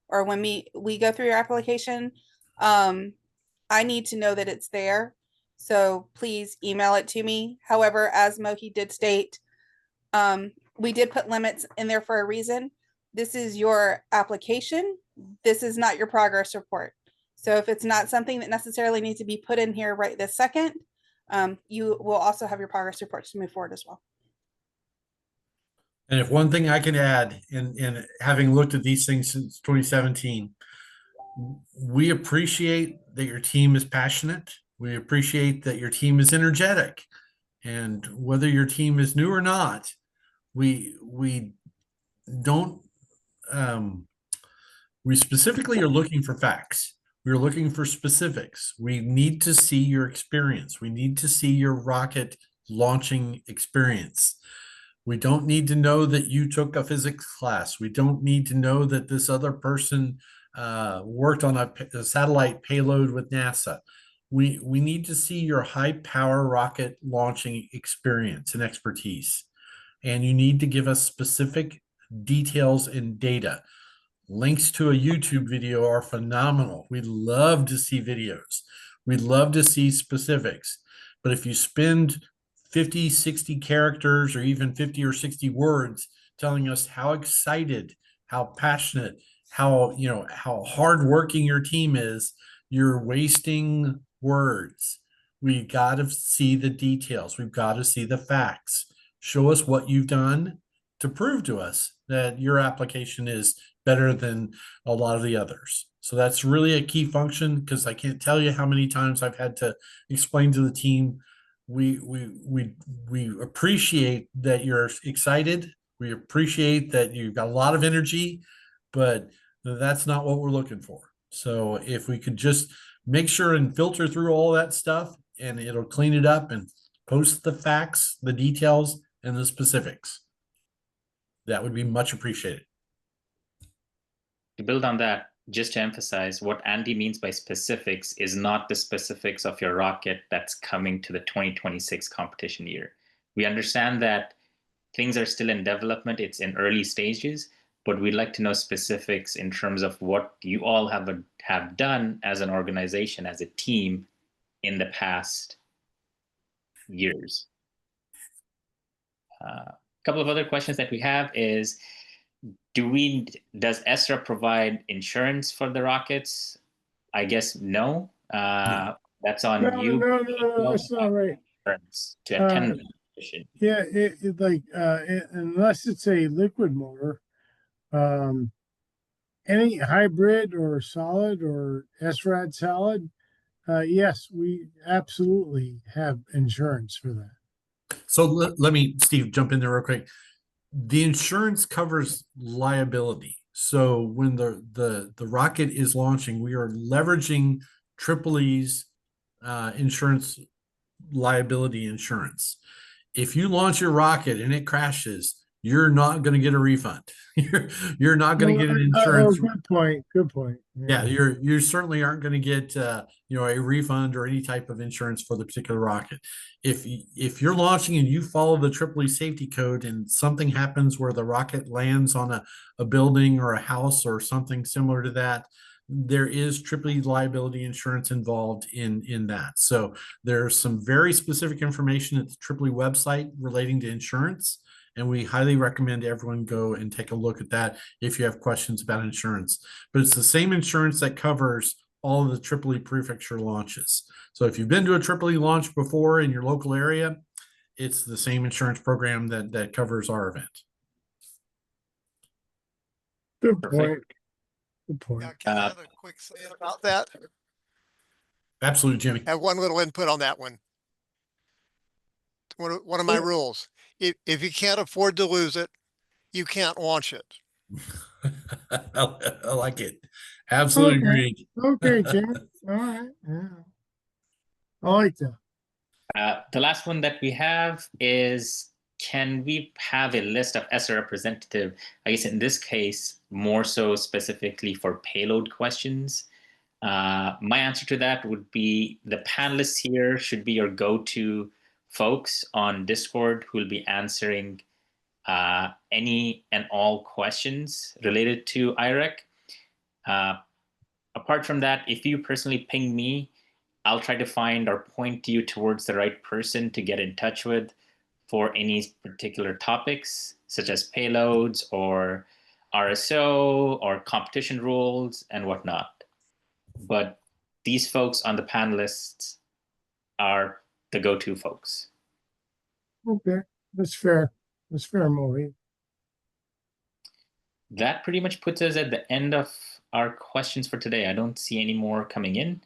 or when we go through your application, I need to know that it's there. So please email it to me. However, as Mohi did state, we did put limits in there for a reason. This is your application. This is not your progress report. So if it's not something that necessarily needs to be put in here right this second, you will also have your progress reports to move forward as well. And if one thing I can add, in having looked at these things since 2017, we appreciate that your team is passionate We appreciate that your team is energetic. And whether your team is new or not, we don't we specifically are looking for facts. We're looking for specifics. We need to see your experience. We need to see your rocket launching experience. We don't need to know that you took a physics class. We don't need to know that this other person worked on a satellite payload with NASA. We need to see your high power rocket launching experience and expertise. And you need to give us specific details and data. Links to a YouTube video are phenomenal. We love to see videos. We'd love to see specifics. But if you spend 50, 60 characters or even 50 or 60 words telling us how excited, how passionate, how hardworking your team is, you're wasting words. We got to see the details. We've got to see the facts. Show us what you've done to prove to us that your application is better than a lot of the others. So that's really a key function, because I can't tell you how many times I've had to explain to the team, we appreciate that you're excited. We appreciate that you've got a lot of energy, but that's not what we're looking for. So if we could just make sure and filter through all that stuff, and it'll clean it up and post the facts, the details, and the specifics, that would be much appreciated. To build on that, just to emphasize, what Andy means by specifics is not the specifics of your rocket that's coming to the 2026 competition year. We understand that things are still in development, it's in early stages, but we'd like to know specifics in terms of what you all have done as an organization, as a team in the past years. A couple of other questions that we have is, does ESRA provide insurance for the rockets? I guess no. That's on you. No, that's not right. To attend the competition. Yeah, unless it's a liquid motor, any hybrid or solid or SRAD solid, yes, we absolutely have insurance for that. So let me, Steve, jump in there real quick. The insurance covers liability. So when the rocket is launching, we are leveraging EEE's insurance, liability insurance. If you launch your rocket and it crashes, you're not going to get a refund. You're not going to get an insurance. Good point. Yeah, you certainly aren't going to get a refund or any type of insurance for the particular rocket. If you're launching and you follow the EEE safety code and something happens where the rocket lands on a building or a house or something similar to that, there is EEE liability insurance involved in that. So there's some very specific information at the EEE website relating to insurance. And we highly recommend everyone go and take a look at that if you have questions about insurance. But it's the same insurance that covers all of the EEE prefecture launches. So if you've been to a EEE launch before in your local area, it's the same insurance program that covers our event. Good point. Good point. Yeah, can I have a quick say about that? Absolutely, Jimmy. I have one little input on that one. One of my rules. If you can't afford to lose it, you can't launch it. I like it. Absolutely agree. Okay, Jim. All right. Yeah. I like that. The last one that we have is, can we have a list of ESRA representative? I guess in this case, more so specifically for payload questions. My answer to that would be the panelists here should be your go-to folks on Discord who will be answering any and all questions related to IREC. Apart from that, if you personally ping me, I'll try to find or point you towards the right person to get in touch with for any particular topics, such as payloads or RSO or competition rules and whatnot. But these folks on the panelists are the go-to folks. Okay, that's fair. That's fair, Mohit. That pretty much puts us at the end of our questions for today. I don't see any more coming in.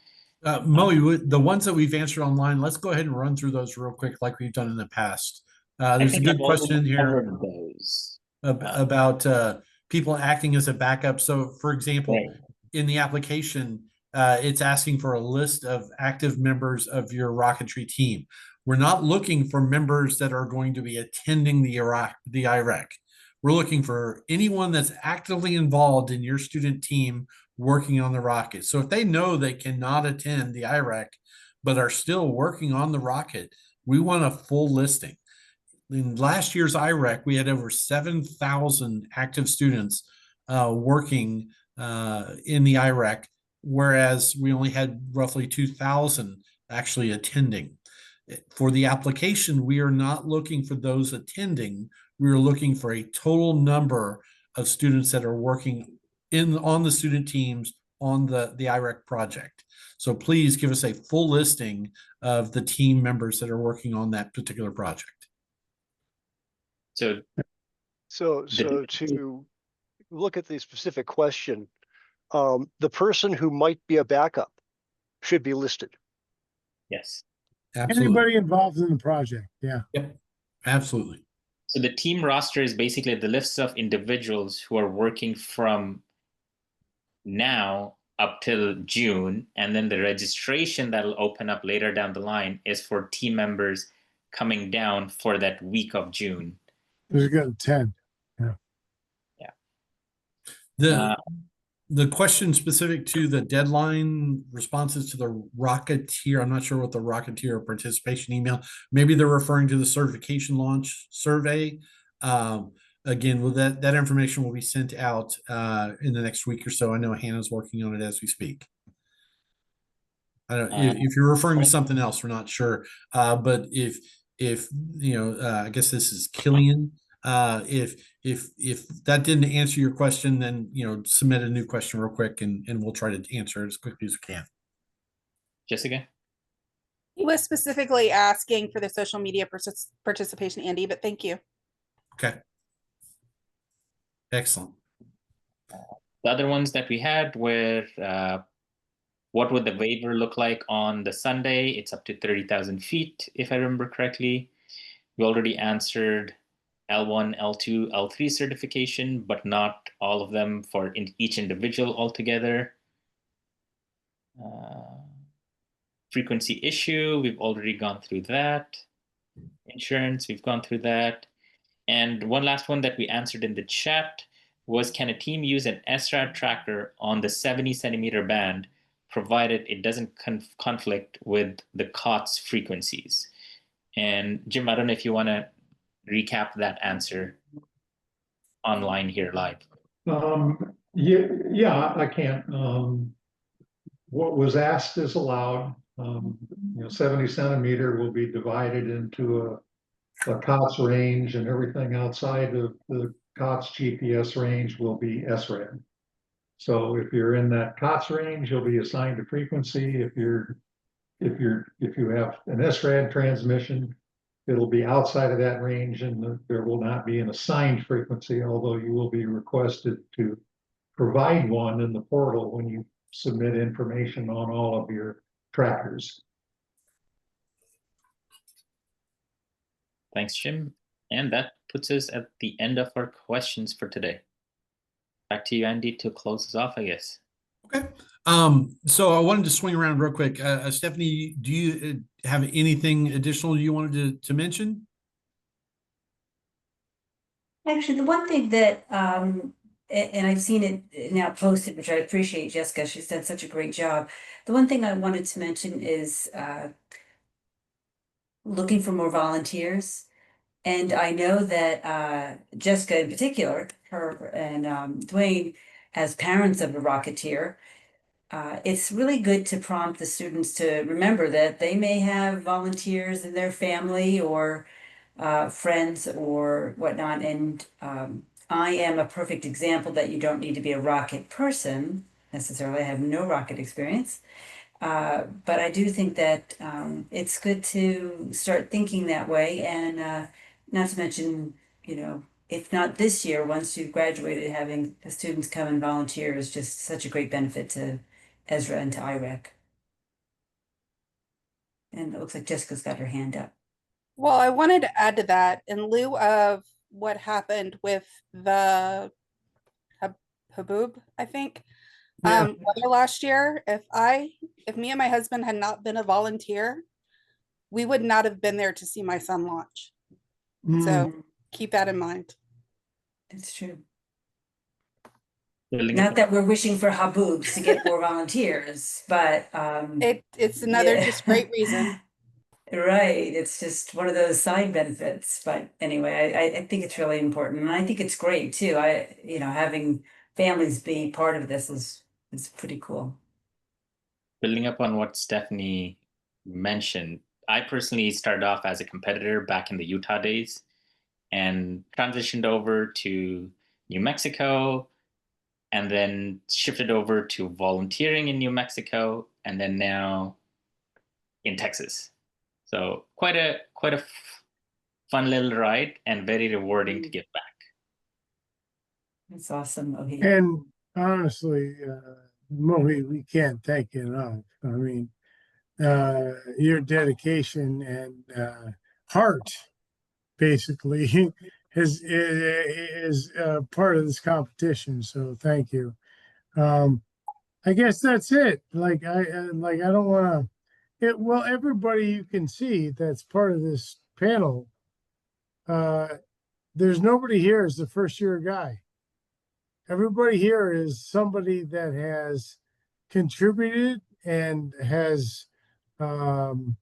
Mo, the ones that we've answered online, let's go ahead and run through those real quick, like we've done in the past. I There's a think good I've question in already here covered those. about people acting as a backup. So, for example, Right. in the application, it's asking for a list of active members of your rocketry team. We're not looking for members that are going to be attending the IREC. We're looking for anyone that's actively involved in your student team working on the rocket. So if they know they cannot attend the IREC, but are still working on the rocket, we want a full listing. In last year's IREC, we had over 7,000 active students working in the IREC, whereas we only had roughly 2,000 actually attending. For the application, we are not looking for those attending. We are looking for a total number of students that are working on the student teams on the IREC project. So please give us a full listing of the team members that are working on that particular project. So So to look at the specific question, the person who might be a backup should be listed. yes. Absolutely. Anybody involved in the project, yeah. Yep. Absolutely. So the team roster is basically the list of individuals who are working from now up till June, and then the registration that'll open up later down the line is for team members coming down for that week of June. There's a good 10. The question specific to the deadline responses to the Rocketeer, I'm not sure what the Rocketeer participation email, maybe they're referring to the certification launch survey. Again, well, that information will be sent out in the next week or so. I know Hannah's working on it as we speak. I don't if you're referring to something else, we're not sure. But if you know, I guess this is Killian. If that didn't answer your question, then submit a new question real quick, and we'll try to answer it as quickly as we can. Jessica? He was specifically asking for the social media participation, Andy, but thank you. Okay. Excellent. The other ones that we had were what would the waiver look like on the Sunday? It's up to 30,000 feet, if I remember correctly. We already answered L1, L2, L3 certification, but not all of them for each individual altogether. Frequency issue, we've already gone through that. Insurance, we've gone through that. And one last one that we answered in the chat was, can a team use an ESRA tracker on the 70 centimeter band, provided it doesn't conflict with the COTS frequencies? And Jim, I don't know if you want to recap that answer online here live. Yeah, I can. What was asked is allowed. 70 centimeter will be divided into a COTS range, and everything outside of the COTS GPS range will be SRAD. So if you're in that COTS range, you'll be assigned a frequency. If you have an SRAD transmission, it'll be outside of that range, and there will not be an assigned frequency, although you will be requested to provide one in the portal when you submit information on all of your trackers. Thanks, Jim. And that puts us at the end of our questions for today. Back to you, Andy, to close us off, I guess. Okay. So I wanted to swing around real quick. Stephanie, do you have anything additional you wanted to mention? Actually, the one thing that, and I've seen it now posted, which I appreciate, Jessica, she's done such a great job. The one thing I wanted to mention is looking for more volunteers. And I know that Jessica in particular, her and Dwayne, as parents of a Rocketeer, it's really good to prompt the students to remember that they may have volunteers in their family or friends or whatnot. And I am a perfect example that you don't need to be a rocket person necessarily. I have no rocket experience. But I do think that it's good to start thinking that way, and not to mention, if not this year, once you've graduated, having the students come and volunteer is just such a great benefit to ESRA and to IREC. And it looks like Jessica's got her hand up. Well, I wanted to add to that in lieu of what happened with the Haboob, I think. Yeah. Weather last year, if me and my husband had not been a volunteer, we would not have been there to see my son launch. So keep that in mind. It's true. Building Not up- that we're wishing for Haboobs to get more volunteers, but It's another yeah. just great reason. Right. It's just one of those side benefits. But anyway, I think it's really important. And I think it's great too. Having families be part of this is pretty cool. Building up on what Stephanie mentioned, I personally started off as a competitor back in the Utah days and transitioned over to New Mexico and then shifted over to volunteering in New Mexico and then now in Texas. So quite a fun little ride and very rewarding to give back. It's awesome. Okay. And honestly, Mohi, we can't thank you enough. I mean, your dedication and heart, basically, is part of this competition. So thank you. I guess that's it. Like I don't want to. Well, everybody you can see that's part of this panel. There's nobody here as the first year guy. Everybody here is somebody that has contributed and has been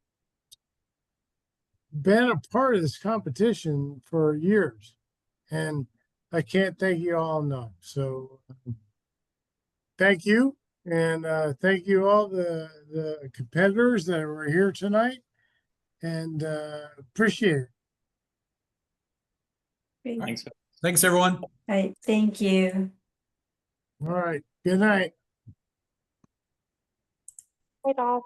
a part of this competition for years. And I can't thank you all enough. So thank you. And thank you all the competitors that were here tonight. And appreciate it. Great. Thanks. Thanks, everyone. All right. Thank you. All right. Good night. Right off.